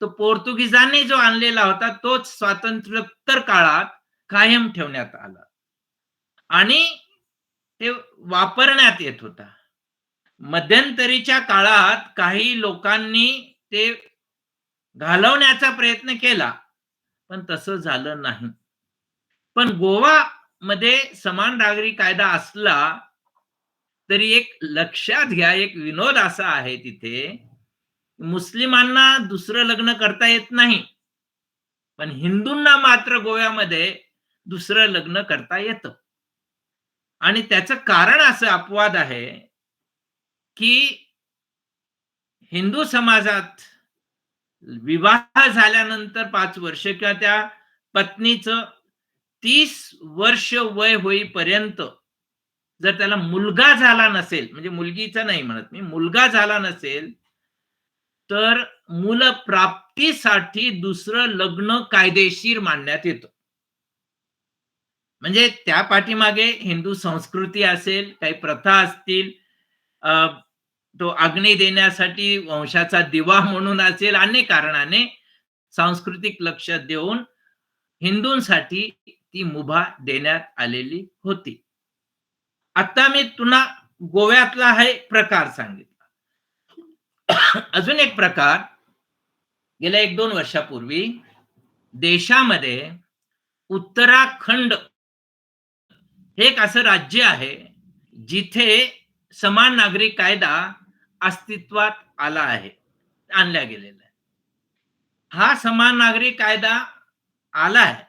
तो पोर्तुगीजांनी जो आणलेला होता तोच स्वातंत्र्योत्तर काळात कायम ठेवण्यात आला आणि ते वापरण्यात येत होता. मध्यंतरीच्या काळात काही लोकांनी ते घालवण्याचा प्रयत्न केला, पण तसं झालं नाही. पण गोवा मध्ये समान नागरी कायदा असला तरी एक लक्षात घ्या, एक विनोद असा आहे तिथे, मुस्लिमांना दुसरं लग्न करता येत नाही, पण हिंदूंना मात्र गोव्यामध्ये दुसरं लग्न करता येतं. आणि त्याचं कारण असं अपवाद आहे, की हिंदू समाजात विवाह झाल्यानंतर 5 वर्ष किंवा त्या पत्नीचं 30 वर्ष वय होईपर्यंत जर त्याला मुलगा झाला नसेल, म्हणजे मुलगीचा नाही म्हणत मी, मुलगा झाला नसेल, तर मूलप्राप्तीसाठी दुसरं लग्न कायदेशीर मानण्यात येतं. म्हणजे त्या पाठीमागे हिंदू संस्कृती असेल, काही प्रथा असतील, अ, तो अग्नी देण्यासाठी वंशाचा दिवा म्हणून असेल, अनेक कारणाने सांस्कृतिक लक्ष देऊन हिंदूंसाठी ती मुभा देण्यात आलेली होती. आता मी तुला गोव्यातला हा एक प्रकार सांगितला. अजून एक प्रकार, गेल्या 1-2 वर्षापूर्वी देशामध्ये उत्तराखंड हे एक असं राज्य आहे, जिथे समान नागरी कायदा अस्तित्वात आला आहे, आणला गेलेला आहे. हा समान नागरी कायदा आला आहे,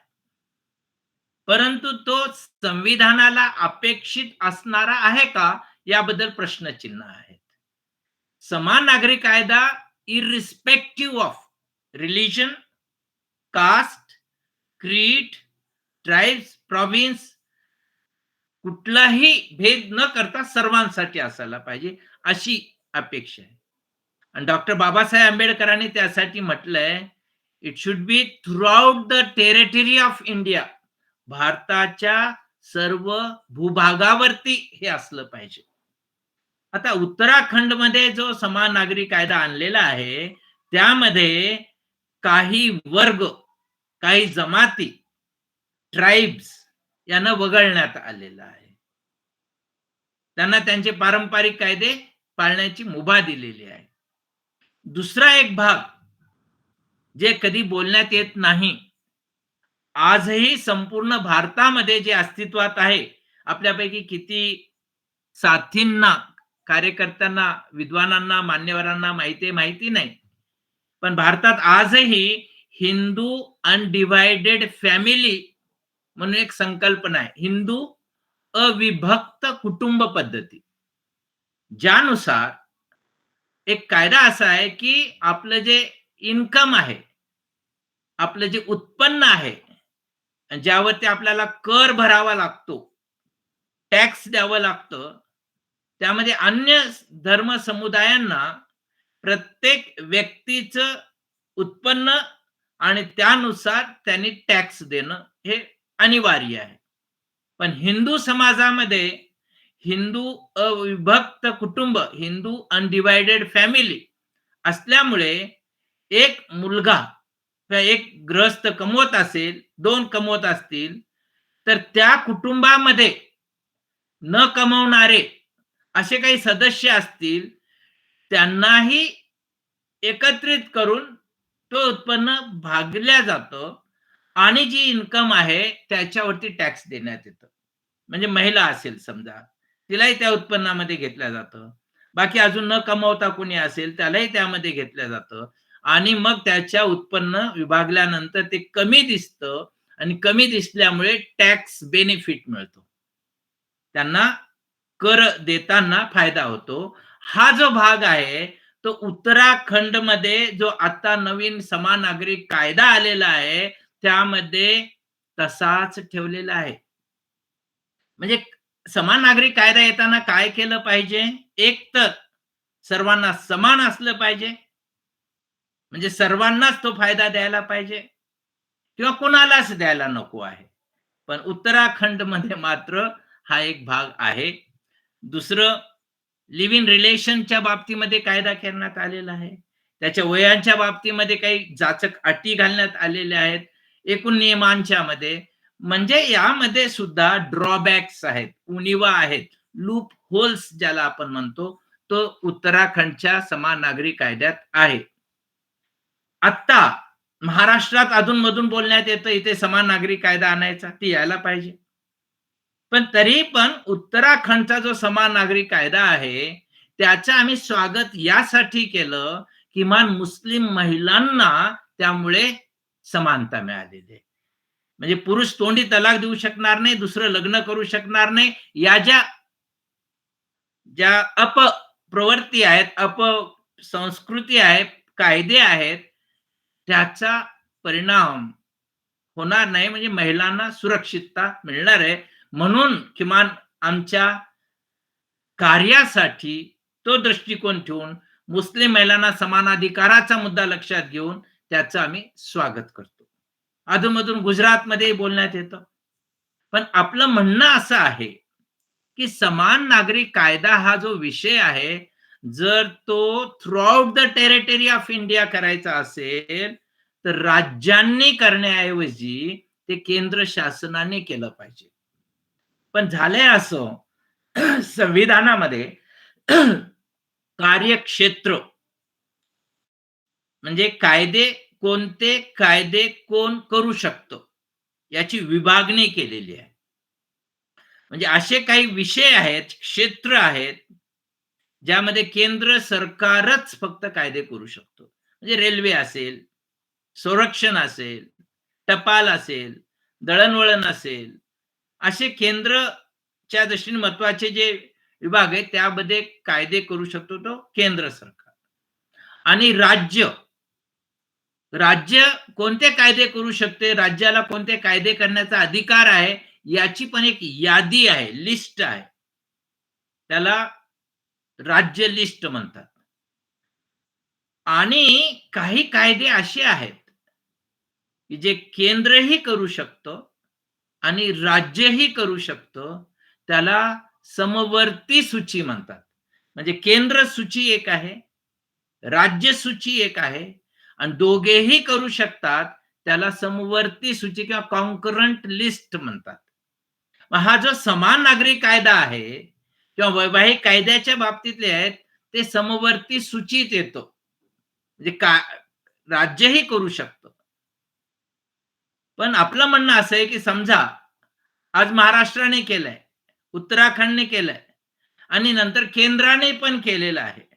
परंतु तो संविधानाला अपेक्षित असणारा आहे का, याबद्दल प्रश्नचिन्ह आहेत. समान नागरी कायदा इररिस्पेक्टिव्ह ऑफ रिलिजन, कास्ट, क्रीड, ट्राइब्स, प्रॉव्हिन्स, कुठलाही भेद न करता सर्वांसाठी असायला पाहिजे, अशी अपेक्षा आहे. आणि डॉक्टर बाबासाहेब आंबेडकरांनी त्यासाठी म्हटलंय, it should be throughout the territory of India. भारताच्या सर्व भूभागावरती हे असलं पाहिजे. आता उत्तराखंडमध्ये जो समान नागरी कायदा आणलेला आहे, त्यामध्ये काही वर्ग, काही जमाती, ट्राइब्स यांना वगळण्यात आलेलं आहे. त्यांना त्यांचे पारंपरिक कायदे पाळण्याची मुभा दिलेली आहे. दुसरा एक भाग जे कधी बोलण्यात येत नाही, आजही संपूर्ण भारतामध्ये जे अस्तित्वात आहे, आपल्यापैकी किती साथींना, कार्यकर्त्यांना, विद्वानांना, मान्यवरांना माहिती आहे माहिती नाही, पण भारतात आजही हिंदू अनडिवाइडेड फॅमिली म्हणून एक संकल्पना आहे. हिंदू अविभक्त कुटुंब पद्धती, ज्यानुसार एक कायदा असा आहे, की आपलं जे इन्कम आहे, आपलं जे उत्पन्न आहे, ज्यावरती आपल्याला कर भरावा लागतो, टॅक्स द्यावं लागतं, त्यामध्ये अन्य धर्म समुदायांना प्रत्येक व्यक्तीचं उत्पन्न आणि त्यानुसार त्यांनी टॅक्स देणं हे अनिवार्य आहे. पण हिंदू समाजामध्ये हिंदू अविभक्त कुटुंब, हिंदू अनडिवाइडेड फॅमिली असल्यामुळे एक मुलगा किंवा एक गृहस्थ कमवत असेल, 2 कमवत असतील, तर त्या कुटुंबामध्ये न कमवणारे असे काही सदस्य असतील, त्यांनाही एकत्रित करून तो उत्पन्न भागल्या जातं आणि जी इन्कम आहे त्याच्यावरती टॅक्स देण्यात येतं. म्हणजे महिला असेल समजा, तिलाही त्या उत्पन्नामध्ये घेतलं जातं. बाकी अजून न कमवता कोणी असेल त्यालाही त्यामध्ये घेतलं जातं. आणि मग त्याच्या उत्पन्न विभागल्यानंतर ते कमी दिसतं आणि कमी दिसल्यामुळे टॅक्स बेनिफिट मिळतो. त्यांना कर देताना फायदा होतो. हा जो भाग आहे तो उत्तराखंडमध्ये जो आता नवीन समान नागरिक कायदा आलेला आहे त्यामध्ये तसाच ठेवलेला आहे. म्हणजे समान नागरिक कायदा येताना काय केलं पाहिजे? एक तर सर्वांना समान असलं पाहिजे. म्हणजे सर्वांनाच तो फायदा द्यायला पाहिजे किंवा कुणालाच द्यायला नको आहे. पण उत्तराखंडमध्ये मात्र हा एक भाग आहे. दुसरं लिव्ह इन रिलेशनच्या बाबतीमध्ये कायदा करण्यात आलेला आहे. त्याच्या वयांच्या बाबतीमध्ये काही जाचक अटी घालण्यात आलेल्या आहेत. एकूण नियमांच्या मध्ये म्हणजे यामध्ये सुद्धा ड्रॉबॅक्स आहेत, उणिवा आहेत, लूप होल्स ज्याला आपण म्हणतो, तो उत्तराखंडच्या समान नागरिक कायद्यात आहे. आत्ता महाराष्ट्रात अधून-मधून बोलण्यात येतं इथे समान नागरिक कायदा आणायचा, ती यायला पाहिजे. पण तरी पण उत्तराखंडचा जो समान नागरिक कायदा आहे, त्याचं आम्ही स्वागत यासाठी केलं, किमान मुस्लिम महिलांना त्यामुळे समानता मिळालेली आहे. म्हणजे पुरुष तोंडी तलाक देऊ शकणार नाही, दुसरं लग्न करू शकणार नाही. या ज्या अपप्रवृत्ती आहेत, अपसंस्कृती आहे, कायदे आहेत, त्याचा परिणाम होणार नाही. म्हणजे महिलांना सुरक्षितता मिळणार आहे. म्हणून किमान आमच्या कार्यासाठी तो दृष्टिकोन ठेवून मुस्लिम महिलांना समान अधिकाराचा मुद्दा लक्षात घेऊन त्याचं आम्ही स्वागत करतो. अधूनमधून गुजरातमध्ये बोलण्यात येतं. पण आपलं म्हणणं असं आहे, की समान नागरिक कायदा हा जो विषय आहे, जर तो throughout the territory of India करायचा असेल, तर राज्यांनी करण्याऐवजी ते केंद्र शासनाने केलं पाहिजे. पण झालंय असं संविधानामध्ये कार्यक्षेत्र म्हणजे कोणते कायदे कोण करू शकतो याची विभागणी केलेली आहे. म्हणजे असे काही विषय आहेत, क्षेत्र आहेत, ज्यामध्ये केंद्र सरकारच फक्त कायदे करू शकतो. म्हणजे रेल्वे असेल, संरक्षण असेल, टपाल असेल, दळणवळण असेल, असे केंद्रच्या दृष्टीने महत्वाचे जे विभाग आहेत त्यामध्ये कायदे करू शकतो तो केंद्र सरकार. आणि राज्य कोणते कायदे करू शकते, राज्याला कोणते कायदे करण्याचा अधिकार आहे, याची पण एक यादी आहे, लिस्ट आहे. त्याला राज्य लिस्ट म्हणतात. आणि काही कायदे असे आहेत, की जे केंद्रही करू शकतो आणि राज्यही करू शकतो. त्याला समवर्ती सूची म्हणतात. म्हणजे केंद्र सूची एक आहे, राज्य सूची एक आहे आणि दोघेही करू शकतात. त्याला समवर्ती सूची किंवा कॉन्करंट लिस्ट म्हणतात. हा जो समान नागरिक कायदा आहे किंवा वैवाहिक कायद्याच्या बाबतीतले आहेत ते समवर्ती सूचीत येतो. म्हणजे राज्यही करू शकतं. पण आपलं म्हणणं असं आहे की समजा आज महाराष्ट्राने केलंय, उत्तराखंडने केलंय आणि नंतर केंद्राने पण केलेलं आहे.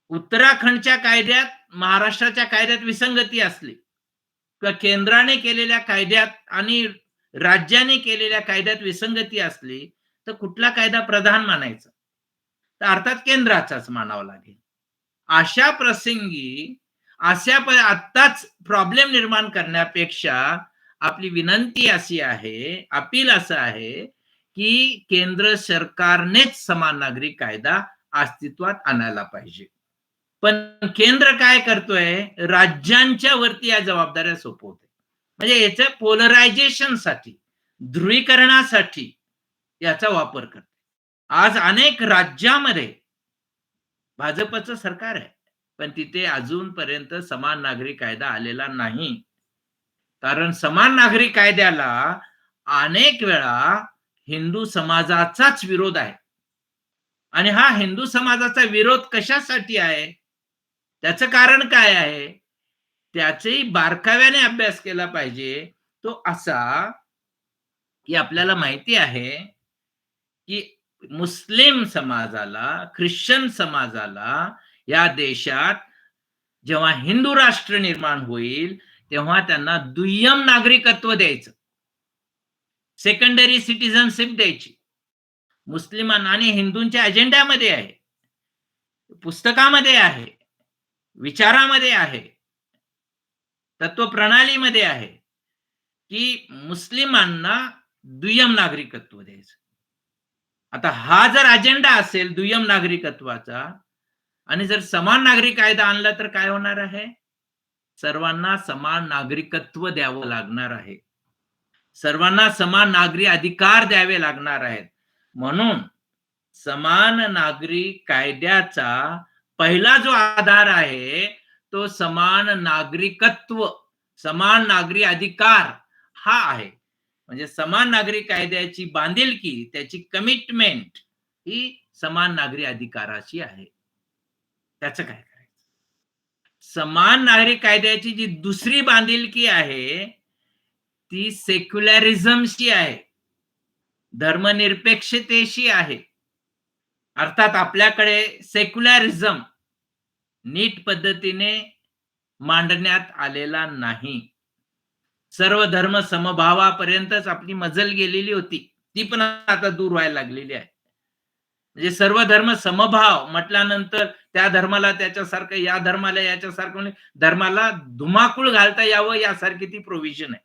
उत्तराखंडच्या कायद्यात महाराष्ट्राच्या कायद्यात विसंगती असली किंवा केंद्राने केलेल्या कायद्यात आणि राज्याने केलेल्या कायद्यात विसंगती असली तर कुठला कायदा प्रधान मानायचा? तर अर्थात केंद्राचाच मानावा लागेल. अशा प्रसंगी आत्ताच प्रॉब्लेम निर्माण करण्यापेक्षा आपली विनंती अशी आहे, अपील असं आहे, की केंद्र सरकारनेच समान नागरिक कायदा अस्तित्वात आणायला पाहिजे. पण केंद्र काय करतोय? राज्यांच्या वरती या जबाबदाऱ्या सोपवते. म्हणजे याच्या पोलरायझेशनसाठी, ध्रुवीकरणासाठी याचा वापर करते. आज अनेक राज्यामध्ये भाजपचं सरकार आहे. पण तिथे अजूनपर्यंत समान नागरिक कायदा आलेला नाही. कारण समान नागरिक कायद्याला अनेक वेळा हिंदू समाजाचाच विरोध आहे. आणि हा हिंदू समाजाचा विरोध कशासाठी आहे? त्याचं कारण काय आहे? त्याचाही बारकाव्याने अभ्यास केला पाहिजे. तो असा, की आपल्याला माहिती आहे, की मुस्लिम समाजाला, ख्रिश्चन समाजाला या देशात जेव्हा हिंदू राष्ट्र निर्माण होईल तेव्हा त्यांना दुय्यम नागरिकत्व द्यायचं, सेकंडरी सिटिझनशिप द्यायची. मुस्लिमांना आणि हिंदूंच्या अजेंड्यामध्ये आहे, पुस्तकामध्ये आहे, विचारामध्ये आहे, तत्वप्रणालीमध्ये आहे, की मुस्लिमांना दुय्यम नागरिकत्व द्यायचं. आता हा जर अजेंडा असेल दुय्यम नागरिकत्वाचा आणि जर समान नागरिक कायदा आणला तर काय होणार आहे? सर्वांना समान नागरिकत्व द्यावं लागणार आहे. सर्वांना समान नागरी अधिकार द्यावे लागणार आहेत. म्हणून समान नागरी कायद्याचा पहिला जो आधार आहे तो समान नागरिकत्व, समान नागरी अधिकार हा आहे. म्हणजे समान नागरी कायद्याची बांधिलकी, त्याची कमिटमेंट ही समान नागरी अधिकाराची आहे. त्याचं काय करायचं? समान नागरी कायद्याची जी दुसरी बांधिलकी आहे ती सेक्युलरिझमशी आहे, धर्मनिरपेक्षतेशी आहे. अर्थात आपल्याकडे सेक्युलरिझम नीट पद्धतीने मांडण्यात आलेला नाही. सर्व धर्म समभावापर्यंतच आपली मजल गेलेली होती, ती पण आता दूर व्हायला लागलेली आहे. म्हणजे सर्व धर्म समभाव म्हटल्यानंतर त्या धर्माला त्याच्यासारखं, या धर्माला याच्यासारखं, धर्माला धुमाकूळ घालता यावं यासारखी ती प्रोव्हिजन आहे.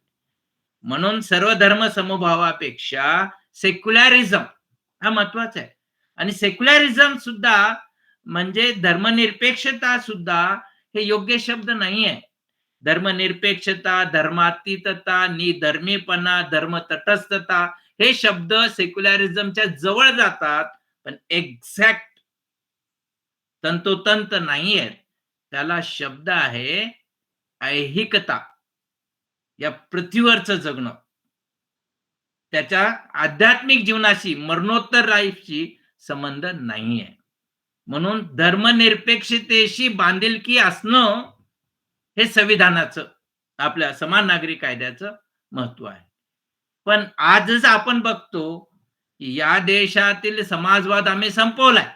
म्हणून सर्व धर्म समभावापेक्षा सेक्युलरिझम हा महत्वाचा आहे. आणि सेक्युलरिझम सुद्धा म्हणजे धर्मनिरपेक्षता सुद्धा हे योग्य शब्द नाही आहे. धर्मनिरपेक्षता, धर्मातीतता, निधर्मीपणा, धर्मतटस्थता हे शब्द सेक्युलरिझमच्या जवळ जातात, पण एक्झॅक्ट तंतोतंत नाही आहेत. त्याला शब्द आहे ऐहिकता, या पृथ्वीवरचं जगणं, त्याच्या आध्यात्मिक जीवनाशी, मरणोत्तर लाईफशी संबंध नाही आहे. म्हणून धर्मनिरपेक्षतेशी बांधिलकी असणं हे संविधानाचं, आपल्या समान नागरी कायद्याचं महत्व आहे. पण आजच आपण बघतो की या देशातील समाजवाद आम्ही संपवलाय,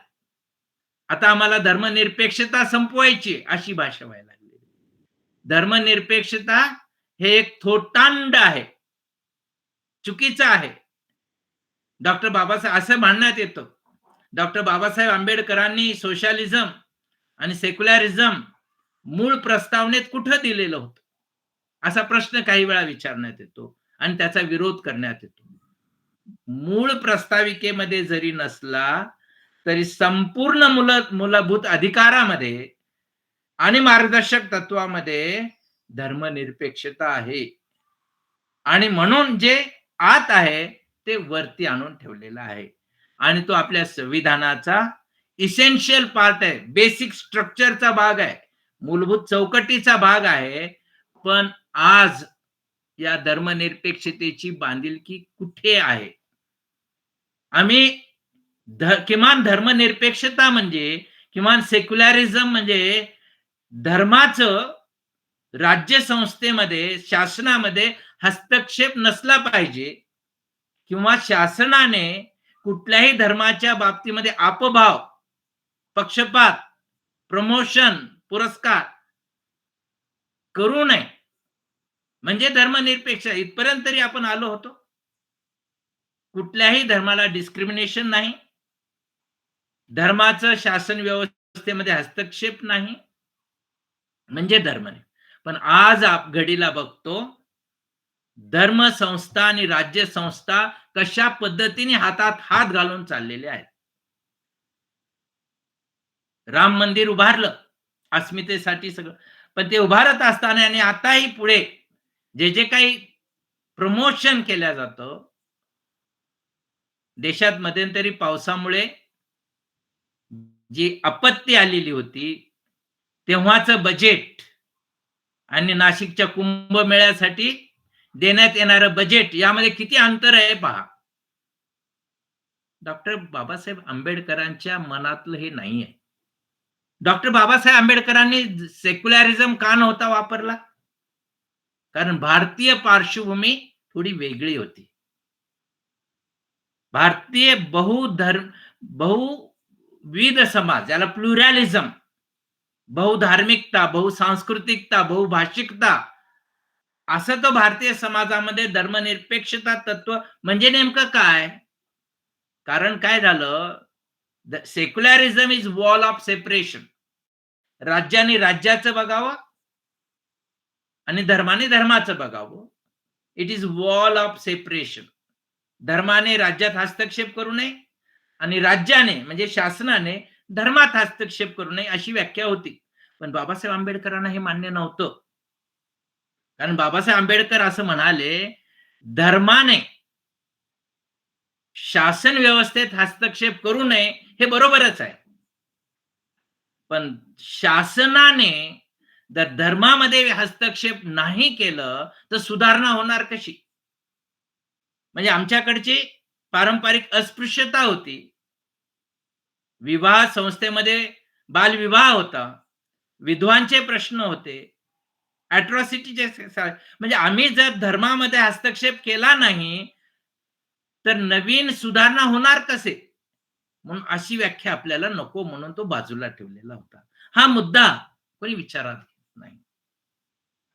आता आम्हाला धर्मनिरपेक्षता संपवायची अशी भाषा व्हायला लागली. धर्मनिरपेक्षता हे एक थोटांड आहे, चुकीचं आहे. डॉक्टर बाबासाहेब असं म्हणण्यात येतं, डॉक्टर बाबासाहेब आंबेडकरांनी सोशलिझम आणि सेक्युलरिझम मूळ प्रस्तावनेत कुठं दिलेलं होतं, असा प्रश्न काही वेळा विचारण्यात येतो आणि त्याचा विरोध करण्यात येतो. मूळ प्रस्ताविकेमध्ये जरी नसला तरी संपूर्ण मूलभूत अधिकारामध्ये आणि मार्गदर्शक तत्वामध्ये धर्मनिरपेक्षता आहे. आणि म्हणून जे आत आहे ते वरती आणून ठेवलेलं आहे. आणि तो आपल्या संविधानाचा इसेन्शियल पार्ट आहे, बेसिक स्ट्रक्चरचा भाग आहे, मूलभूत चौकटीचा भाग आहे. पण आज या धर्मनिरपेक्षतेची बांधिलकी कुठे आहे? आम्ही किमान धर्मनिरपेक्षता म्हणजे, किमान सेक्युलरिझम म्हणजे धर्माचं राज्य संस्थेमध्ये, शासनामध्ये हस्तक्षेप नसला पाहिजे, किंवा शासनाने कुठल्याही धर्माच्या बाबतीमध्ये अपभाव, पक्षपात, प्रमोशन, पुरस्कार करू नये, म्हणजे धर्मनिरपेक्ष. इथपर्यंत तरी आपण आलो होतो. कुठल्याही धर्माला डिस्क्रिमिनेशन नाही, धर्माचं शासन व्यवस्थेमध्ये हस्तक्षेप नाही, म्हणजे धर्म नाही. पण आज घडीला बघतो धर्म संस्था आणि राज्य संस्था कशा पद्धतीने हातात हात घालून चाललेले आहेत. राम मंदिर उभारलं अस्मितेसाठी सगळं, पण ते उभारत असताना आणि आताही पुढे जे जे काही प्रमोशन केल्या जातं, देशात मध्यंतरी पावसामुळे जी आपत्ती आलेली होती तेव्हाचं बजेट आणि नाशिकच्या कुंभमेळ्यासाठी देण्यात येणारं बजेट यामध्ये किती अंतर आहे पहा. डॉक्टर बाबासाहेब आंबेडकरांच्या मनातलं हे नाही आहे. डॉक्टर बाबासाहेब आंबेडकरांनी सेक्युलरिझम का नव्हता वापरला? कारण भारतीय पार्श्वभूमी थोडी वेगळी होती. भारतीय बहुविध समाज, याला प्लुरॅलिझम, बहुधार्मिकता, बहुसांस्कृतिकता, बहुभाषिकता, असं तो भारतीय समाजामध्ये धर्मनिरपेक्षता तत्व म्हणजे नेमकं काय? कारण काय झालं, secularism is wall of separation. राज्याने राज्याचं बघावं आणि धर्माने धर्माचं बघावं. It is wall of separation. धर्माने राज्यात हस्तक्षेप करू नये आणि राज्याने म्हणजे शासनाने धर्मात हस्तक्षेप करू नये अशी व्याख्या होती. पण बाबासाहेब आंबेडकरांना हे मान्य नव्हतं. कारण बाबासाहेब आंबेडकर असं म्हणाले, धर्माने शासन व्यवस्थेत हस्तक्षेप करू नये हे बरोबरच आहे. पण शासनाने जर धर्मामध्ये हस्तक्षेप नाही केलं तर सुधारणा होणार कशी? म्हणजे आमच्याकडची पारंपरिक अस्पृश्यता होती. विवाह संस्थेमध्ये बालविवाह होता. विधवांचे प्रश्न होते. अॅट्रॉसिटीचे म्हणजे आम्ही जर धर्मामध्ये हस्तक्षेप केला नाही तर नवीन सुधारणा होणार कसे? म्हणून अशी व्याख्या आपल्याला नको म्हणून तो बाजूला ठेवलेला होता. हा मुद्दा कोणी विचारात घेत नाही.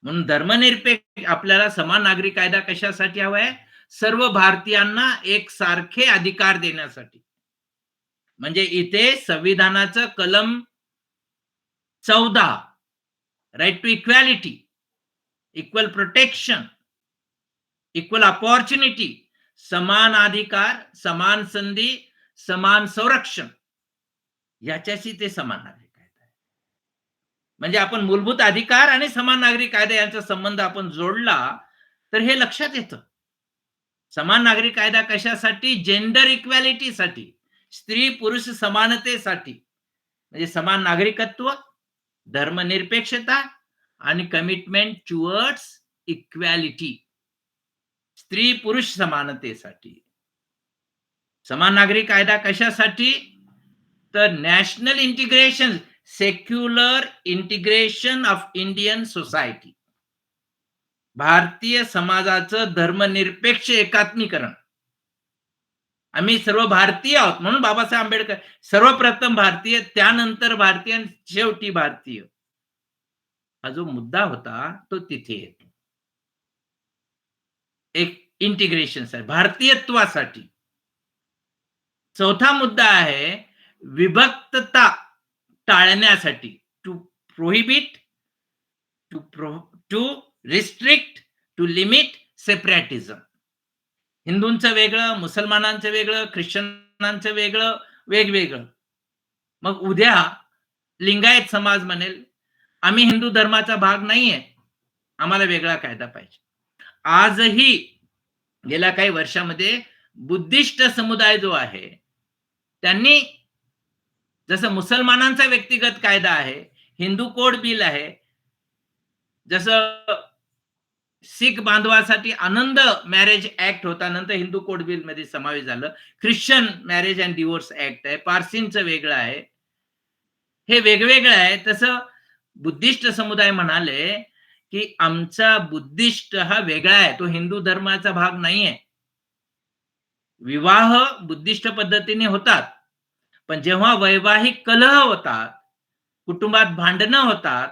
म्हणून धर्मनिरपेक्ष आपल्याला समान नागरी कायदा कशासाठी हवा आहे? सर्व भारतीयांना एकसारखे अधिकार देण्यासाठी. म्हणजे इथे संविधानाचं कलम 14 right to equality, equal protection, equal opportunity, समान अधिकार, समान संधी, समान संरक्षण, याच्याशी ते समान नागरिक कायदा आहे. म्हणजे आपण मूलभूत अधिकार आणि समान नागरिक कायदा यांचा संबंध आपण जोडला तर हे लक्षात येतं. समान नागरिक कायदा कशासाठी? जेंडर इक्वॅलिटीसाठी, स्त्री पुरुष समानतेसाठी. म्हणजे समान नागरिकत्व, धर्मनिरपेक्षता आणि कमिटमेंट टुवर्ड्स इक्वॅलिटी, स्त्री पुरुष समानतेसाठी. समान नागरिक कायदा कशासाठी? तर national integration, secular integration of Indian society, भारतीय समाजाचं धर्मनिरपेक्ष एकात्मीकरण. आम्ही सर्व भारतीय आहोत म्हणून बाबासाहेब आंबेडकर सर्वप्रथम भारतीय, त्यानंतर भारतीय आणि शेवटी भारतीय. हा जो मुद्दा होता तो तिथे येतो. एक इंटिग्रेशन भारतीयत्वासाठी. चौथा मुद्दा आहे विभक्तता टाळण्यासाठी, to prohibit, to restrict, to limit separatism. हिंदूंचं वेगळं, मुसलमानांचं वेगळं, ख्रिश्चनांचं वेगळं, वेगवेगळं. मग उद्या लिंगायत समाज म्हणेल आम्ही हिंदू धर्माचा भाग नाहीये, आम्हाला वेगळा कायदा पाहिजे. आजही गेल्या काही वर्षामध्ये बुद्धिस्ट समुदाय जो आहे त्यांनी, जसं मुसलमानांचा व्यक्तिगत कायदा आहे, हिंदू कोड बिल आहे, जसं शीख बांधवासाठी आनंद मॅरेज ऍक्ट होता, नंतर हिंदू कोड बिल मध्ये समावेश झालं. Christian marriage and divorce act आहे, पारसींचं वेगळं आहे, हे वेगवेगळं आहे. तसं बुद्धिस्ट समुदाय म्हणाले की आमचा बुद्धिस्ट हा वेगळा आहे, तो हिंदू धर्माचा भाग नाहीये. विवाह बुद्धिस्ट पद्धतीने होतात, पण जेव्हा वैवाहिक कलह होतात, कुटुंबात भांडणं होतात,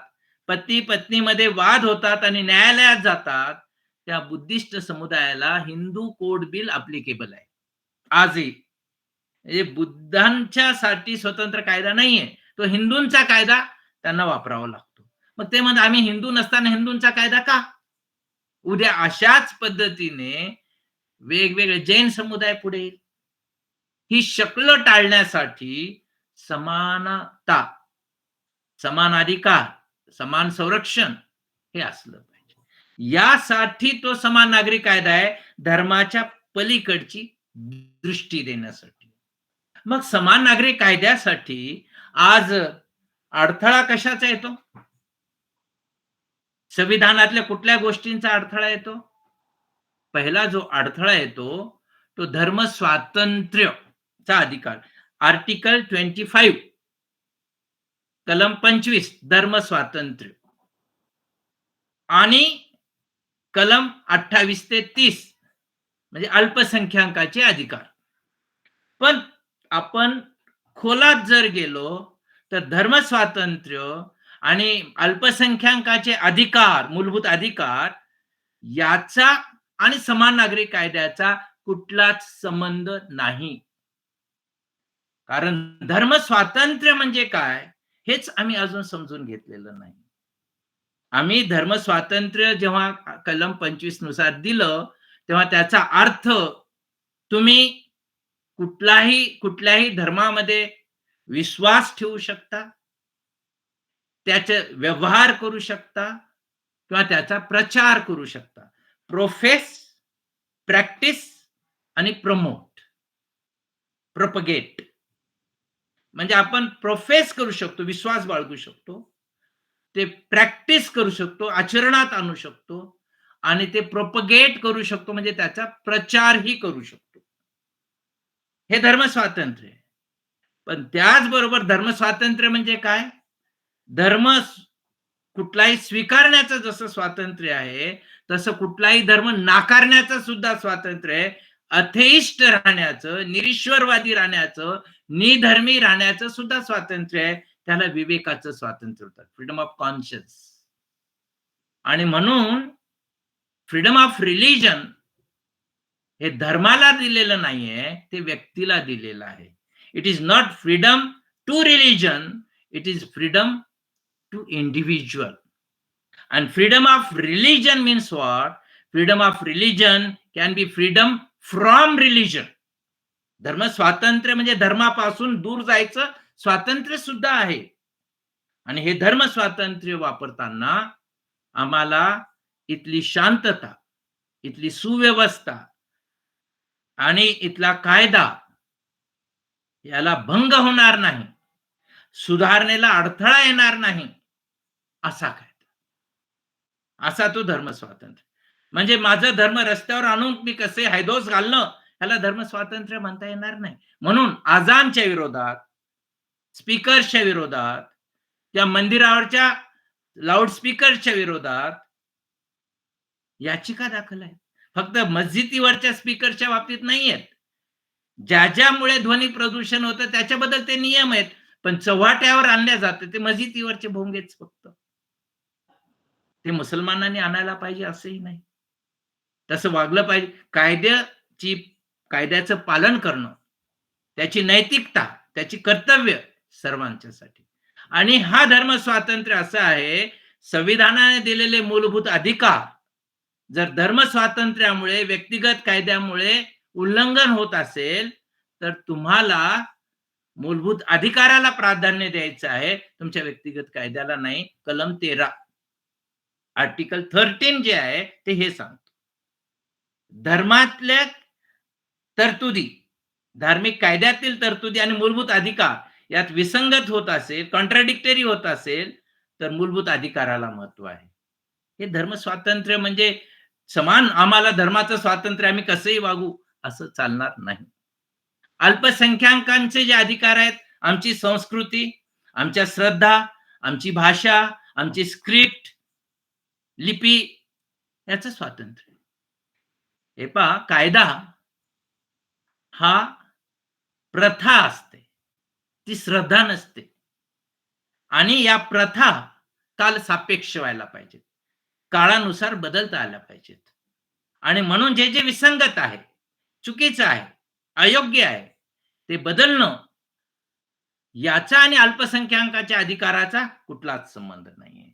पती पत्नीमध्ये वाद होतात आणि न्यायालयात जातात, त्या बुद्धिस्ट समुदायाला हिंदू कोड बिल अप्लिकेबल आहे आजही. म्हणजे बुद्धांच्या साठी स्वतंत्र कायदा नाहीये, तो हिंदूंचा कायदा त्यांना वापरावा लागतो. मग ते म्हणजे आम्ही हिंदू नसताना हिंदूंचा कायदा का? उद्या अशाच पद्धतीने वेगवेगळे जैन समुदाय पुढे येईल. ही शक्ल टाळण्यासाठी समानता, समान अधिकार, समान संरक्षण हे असलं पाहिजे. यासाठी तो समान नागरिक कायदा आहे, धर्माच्या पलीकडची दृष्टी देण्यासाठी. मग समान नागरिक कायद्यासाठी आज अडथळा कशाचा येतो? संविधानातल्या कुठल्या गोष्टींचा अडथळा येतो? पहिला जो अडथळा येतो तो धर्म स्वातंत्र्यचा अधिकार, आर्टिकल 25, कलम 25, धर्म स्वातंत्र्य, आणि कलम 28 ते 30 म्हणजे अल्पसंख्याकांचे अधिकार. पण आपण खोलात जर गेलो तर धर्म स्वातंत्र्य आणि अल्पसंख्याकाचे अधिकार, मूलभूत अधिकार याचा आणि समान नागरिक कायद्याचा कुठलाच संबंध नाही. कारण धर्म स्वातंत्र्य म्हणजे काय हेच आम्ही अजून समजून घेतलेलं नाही. आम्ही धर्म स्वातंत्र्य जेव्हा कलम 25 नुसार दिलं, तेव्हा त्याचा अर्थ तुम्ही कुठल्याही धर्मामध्ये विश्वास ठेवू शकता, त्याचे व्यवहार करू शकता किंवा त्याचा प्रचार करू शकता. प्रोफेस, प्रॅक्टिस आणि प्रमोट, प्रोपगेट. म्हणजे आपण प्रोफेस करू शकतो, विश्वास बाळगू शकतो. ते प्रॅक्टिस करू शकतो, आचरणात आणू शकतो आणि ते प्रोपगेट करू शकतो, म्हणजे त्याचा प्रचारही करू शकतो. हे धर्म स्वातंत्र्य आहे. पण त्याचबरोबर धर्म स्वातंत्र्य म्हणजे काय? धर्म कुठलाही स्वीकारण्याचं जसं स्वातंत्र्य आहे, तसं कुठलाही धर्म नाकारण्याचं सुद्धा स्वातंत्र्य आहे. अथेइस्ट राहण्याचं, निरीश्वरवादी राहण्याचं, निधर्मी राहण्याचं सुद्धा स्वातंत्र्य आहे. त्याला विवेकाचं स्वातंत्र्य होतं, फ्रीडम ऑफ कॉन्शियन्स. आणि म्हणून फ्रीडम ऑफ रिलिजन हे धर्माला दिलेलं नाहीये, ते व्यक्तीला दिलेलं आहे. It is not freedom to religion, it is freedom to individual. And freedom of religion means what? Freedom of religion can be freedom from religion. धर्म स्वातंत्र्य म्हणजे धर्मापासून दूर जायचं स्वातंत्र्य सुद्धा आहे. आणि हे धर्म स्वातंत्र्य वापरताना आम्हाला इथली शांतता, इथली सुव्यवस्था आणि इथला कायदा याला भंग होणार नाही, सुधारणेला अडथळा येणार नाही, असा कायदा, असा तो धर्म स्वातंत्र्य. म्हणजे माझं धर्म रस्त्यावर आणून मी कसे हैदोस घालणं याला धर्म स्वातंत्र्य म्हणता येणार नाही. म्हणून आजानच्या विरोधात, स्पीकर्सच्या विरोधात, त्या मंदिरावरच्या लाऊडस्पीकरच्या विरोधात याचिका दाखल आहे. फक्त मस्जिदीवरच्या स्पीकरच्या बाबतीत नाही आहेत. ज्यामुळे ध्वनी प्रदूषण होतं त्याच्याबद्दल ते नियम आहेत, पण चव्हाट्यावर आणल्या जाते ते मस्जिदीवरचे भोंगेच फक्त. ते मुसलमानांनी आणायला पाहिजे असंही नाही. तसं वागलं पाहिजे. कायद्याचं पालन करणं, त्याची नैतिकता, त्याची कर्तव्य सर्वांच्यासाठी. आणि हा धर्म स्वातंत्र्य असा आहे, संविधानाने दिलेले मूलभूत अधिकार जर धर्म स्वातंत्र्यामुळे, व्यक्तिगत कायद्यामुळे उल्लंघन होत असेल, तर तुम्हाला मूलभूत अधिकाराला प्राधान्य द्यायचं आहे, तुमच्या व्यक्तिगत कायद्याला नाही. कलम 13 आर्टिकल 13 जे आहे ते हे सांगतो. धर्मातल्या तरतुदी, धार्मिक कायद्यातील तरतुदी आणि मूलभूत अधिकार यात विसंगत होत असेल, कॉन्ट्राडिक्टरी होत असेल, तर मूलभूत अधिकाराला महत्व आहे. हे धर्म स्वातंत्र्य म्हणजे समान आम्हाला धर्माचं स्वातंत्र्य, आम्ही कसंही वागू असं चालणार नाही. अल्पसंख्याकांचे जे अधिकार आहेत, आमची संस्कृती, आमच्या श्रद्धा, आमची भाषा, आमची स्क्रिप्ट, लिपी याचं स्वातंत्र्य. हे पहा, कायदा हा प्रथा असते, ती श्रद्धा नसते. आणि या प्रथा काल सापेक्ष व्हायला पाहिजेत, काळानुसार बदलता आल्या पाहिजेत. आणि म्हणून जे जे विसंगत आहे, चुकीचं आहे, अयोग्य आहे, ते बदलणं याचा आणि अल्पसंख्याकाच्या अधिकाराचा कुठलाच संबंध नाहीये.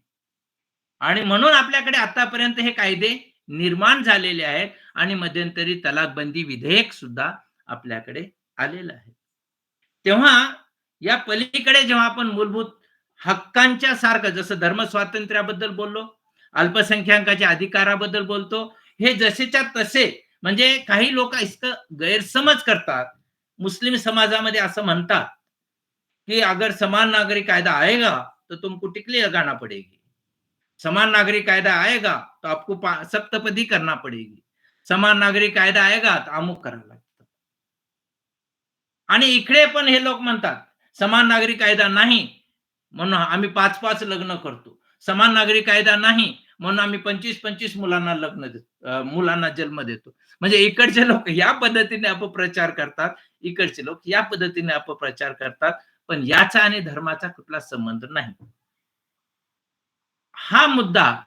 आणि म्हणून आपल्याकडे आतापर्यंत हे कायदे निर्माण झालेले आहेत आणि मध्यंतरी तलाकबंदी विधेयक सुद्धा आपल्याकडे आलेलं आहे. तेव्हा या पलीकडे जेव्हा आपण मूलभूत हक्कांच्या सारखं, जसं धर्म स्वातंत्र्याबद्दल बोललो, अल्पसंख्याकाच्या अधिकाराबद्दल बोलतो, हे जसेच्या तसे, म्हणजे काही लोक इतकं गैरसमज करतात. मुस्लिम समाजामध्ये असं म्हणतात की अगर समान नागरिक कायदा आएगा तो तुमको टिकली लगाना पड़ेगी, समान नागरिक कायदा आएगा तो आपको सप्तपदी करना पड़ेगी, समान नागरिक कायदा आएगा तो अमुक करायला लागतं. आणि इकडे पण हे लोक म्हणतात समान नागरिक कायदा नाही म्हणून आम्ही 5-5 लग्न करतो, समान नागरिक कायदा नाही म्हणून आम्ही 25-25 मुलांना जन्म देतो. म्हणजे इकडचे लोक या पद्धतीने अपप्रचार करतात, इकडचे लोक या पद्धतीने अपप्रचार करतात, पण याचा आणि धर्माचा कुठला संबंध नाही. हा मुद्दा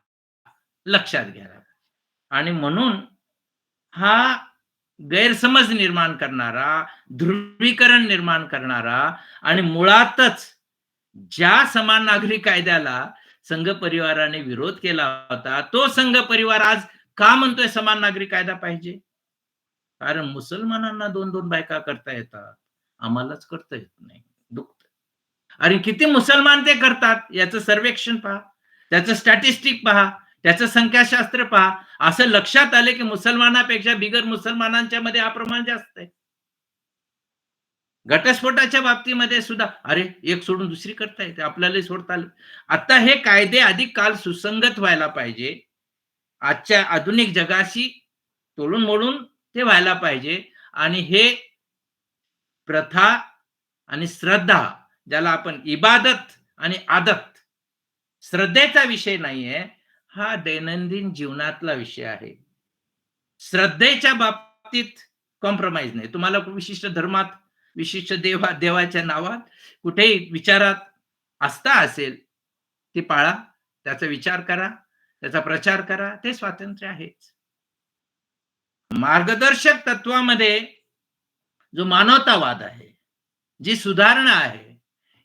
लक्षात घ्यायला. आणि म्हणून हा गैरसमज निर्माण करणारा, ध्रुवीकरण निर्माण करणारा आणि मुळातच ज्या समान नागरी कायद्याला संघ परिवाराने विरोध केला होता, तो संघ परिवार आज का म्हणतोय समान नागरी कायदा पाहिजे? कारण मुसलमानांना 2-2 बायका करता येतात. आम्हालाच करता येत नाही. दुखतं. आणि किती मुसलमान ते करतात याचं सर्वेक्षण पहा. त्याचं स्टॅटिस्टिक पहा. त्याचं संख्याशास्त्र पहा. असं लक्षात आलं की मुसलमानापेक्षा बिगर मुसलमानांच्या मध्ये हा प्रमाण जास्त आहे. घटस्फोटाच्या बाबतीमध्ये सुद्धा अरे एक सोडून दुसरी करता येते. आपल्यालाही सोडता आलं. आता हे कायदे अधिक काल सुसंगत व्हायला पाहिजे. आजच्या आधुनिक जगाशी तोडून-मोडून ते व्हायला पाहिजे आणि हे प्रथा आणि श्रद्धा ज्याला आपण इबादत आणि आदत श्रद्धेचा विषय नाहीये, हा दैनंदिन जीवनातला विषय आहे. श्रद्धेच्या बाबतीत कॉम्प्रोमाइज नाही. तुम्हाला विशिष्ट धर्मात, विशिष्ट देवाच्या नावात कुठेही विचारात आस्था असेल, ती पाळा, त्याचा विचार करा, त्याचा प्रचार करा, ते स्वातंत्र्य आहेच. मार्गदर्शक तत्वामध्ये जो मानवतावाद आहे, जी सुधारणा आहे,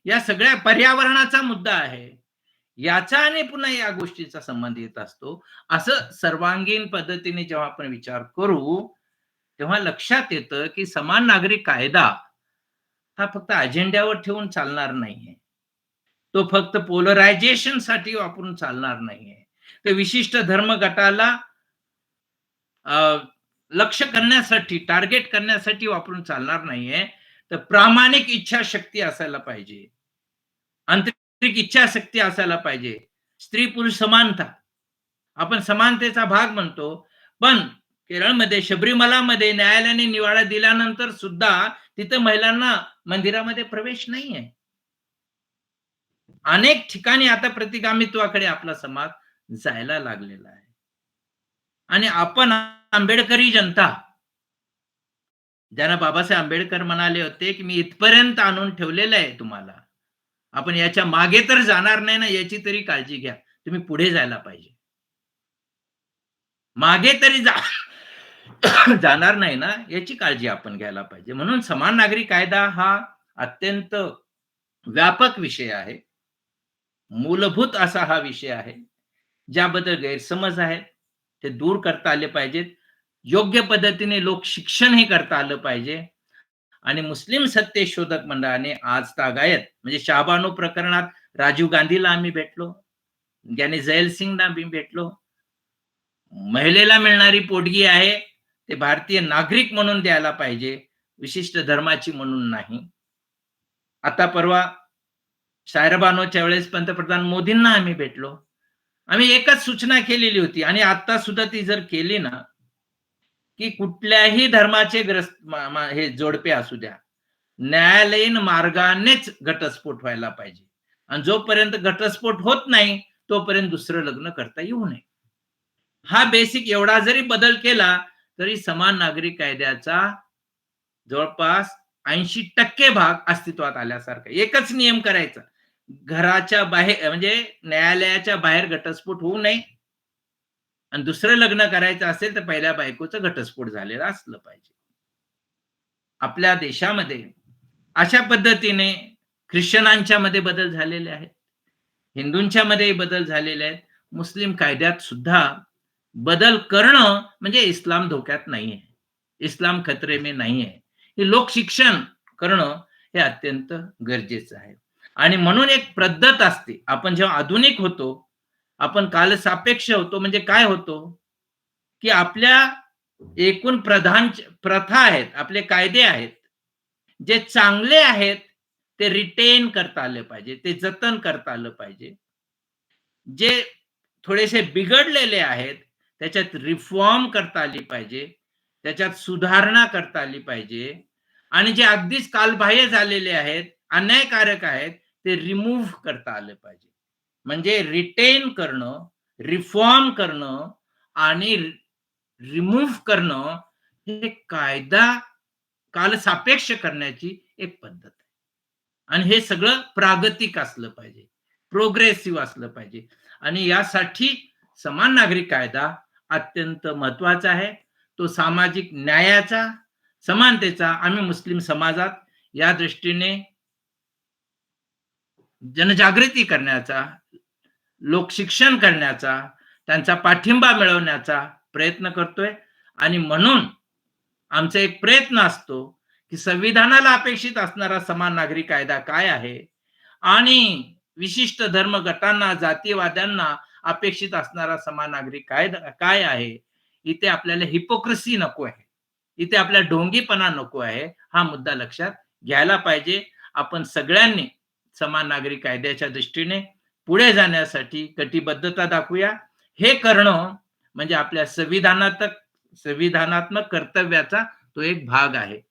या सगळ्या पर्यावरणाचा मुद्दा आहे. याचा आणि पुन्हा या गोष्टीचा संबंध येत असतो. असं सर्वांगीण पद्धतीने जेव्हा आपण विचार करू, तेव्हा लक्षात येतं, की समान नागरी कायदा हा फक्त अजेंड्यावर ठेवून चालणार नाहीये. तो फक्त पोलरायझेशनसाठी वापरून चालणार नाहीये. ते विशिष्ट धर्म गटाला अ, लक्ष्य करण्यासाठी, टार्गेट करण्यासाठी वापरून चालणार नाहीये. तर प्रामाणिक इच्छाशक्ती असायला पाहिजे. आंतरिक इच्छाशक्ती असायला पाहिजे. स्त्री-पुरुष समानता. आपण समानतेचा भाग म्हणतो. पण केरळमध्ये, शबरीमलामध्ये न्यायालयाने निवाडा दिल्यानंतर सुद्धा तिथं महिलांना मंदिरामध्ये प्रवेश नाहीये. अनेक ठिकाणी आता प्रतिगामित्वाकडे आपला समाज जायला लागलेला आहे. आणि आपण आंबेडकरी जनता, ज्यांना बाबासाहेब आंबेडकर म्हणाले होते, की मी इथपर्यंत आणून ठेवलेलं आहे तुम्हाला. आपण याच्या मागे तर जाणार नाही ना, याची तरी काळजी घ्या. तुम्ही पुढे जायला पाहिजे. मागे तरी जाणार नाही ना, याची काळजी आपण घ्यायला पाहिजे. म्हणून समान नागरी कायदा हा अत्यंत व्यापक विषय आहे. मूलभूत असा हा विषय आहे. ज्याबद्दल गैरसमज आहेत, ते दूर करता आले पाहिजेत. योग्य पद्धतीने लोक शिक्षणही करता आलं पाहिजे. आणि मुस्लिम सत्यशोधक मंडळाने आज तागायत म्हणजे शहाबानो प्रकरणात राजीव गांधीला आम्ही भेटलो, ज्ञानी जैल सिंगला आम्ही भेटलो. महिलेला मिळणारी पोटगी आहे ते भारतीय नागरिक म्हणून द्यायला पाहिजे, विशिष्ट धर्माची म्हणून नाही. आता परवा सायराबानोच्या वेळेस पंतप्रधान मोदींना आम्ही भेटलो. आम्ही एकच सूचना केलेली होती आणि आता सुद्धा ती जर केली ना, की कुठल्याही धर्माचे हे जोडपे असू द्या, न्यायालयीन मार्गानेच घटस्फोट व्हायला पाहिजे. आणि जोपर्यंत घटस्फोट होत नाही, तोपर्यंत दुसरं लग्न करता येऊ नये. हा बेसिक एवढा जरी बदल केला, तरी समान नागरी कायद्याचा जवळपास 80% भाग अस्तित्वात आल्यासारखा. एकच नियम करायचा. घराच्या बाहेर म्हणजे न्यायालयाच्या बाहेर घटस्फोट होऊ नये आणि दुसरं लग्न करायचं असेल तर पहिल्या बायकोचा घटस्फोट झालेला असलं पाहिजे. आपल्या देशामध्ये अशा पद्धतीने ख्रिश्चनांच्या मध्ये बदल झालेले आहेत. हिंदूंच्या मध्ये बदल झालेले आहेत. मुस्लिम कायद्यात सुद्धा बदल करणं म्हणजे इस्लाम धोक्यात नाहीये. इस्लाम खतरे में नाही आहे. हे लोकशिक्षण करणं हे अत्यंत गरजेचं आहे. आणि म्हणून एक पद्धत असते. आपण जेव्हा आधुनिक होतो, आपण कालसापेक्ष होतो म्हणजे काय होतो, की आपल्या एकूण प्रथा आहेत, आपले कायदे आहेत. जे चांगले आहेत ते रिटेन करता आले पाहिजे, ते जतन करता आलं पाहिजे. जे थोडेसे बिघडलेले आहेत, त्याच्यात रिफॉर्म करता आली पाहिजे. त्याच्यात सुधारणा करता आली पाहिजे. आणि जे अगदीच कालबाह्य झालेले आहेत, अन्यायकारक आहेत, ते रिमूव्ह करता आलं पाहिजे. म्हणजे रिटेन करणं, रिफॉर्म करणं आणि रिमूव्ह करणं हे कायदा कालसापेक्ष करण्याची एक पद्धत आहे. आणि हे सगळं प्रागतिक असलं पाहिजे. प्रोग्रेसिव्ह असलं पाहिजे आणि यासाठी समान नागरिक कायदा अत्यंत महत्वाचा आहे. तो सामाजिक न्यायाचा, समानतेचा आम्ही मुस्लिम समाजात या दृष्टीने जनजागृती करण्याचा, लोकशिक्षण करण्याचा, त्यांचा पाठिंबा मिळवण्याचा प्रयत्न करतोय आणि म्हणून आमचा एक प्रयत्न असतो, की संविधानाला अपेक्षित असणारा समान नागरी कायदा काय आहे आणि विशिष्ट धर्म गटांना, जातीयवाद्यांना अपेक्षित असणारा समान नागरी कायदा काय आहे. इथे आपल्याला हिपोक्रेसी नको आहे. इथे आपल्याला ढोंगीपणा नको आहे. हा मुद्दा लक्षात घ्यायला पाहिजे. आपण सगळ्यांनी समान नागरी कायद्याच्या दृष्टीने पुढे जाण्यासाठी कटिबद्धता दाखवूया. हे करणं म्हणजे आपल्या संविधानात्मक कर्तव्याचा तो एक भाग आहे.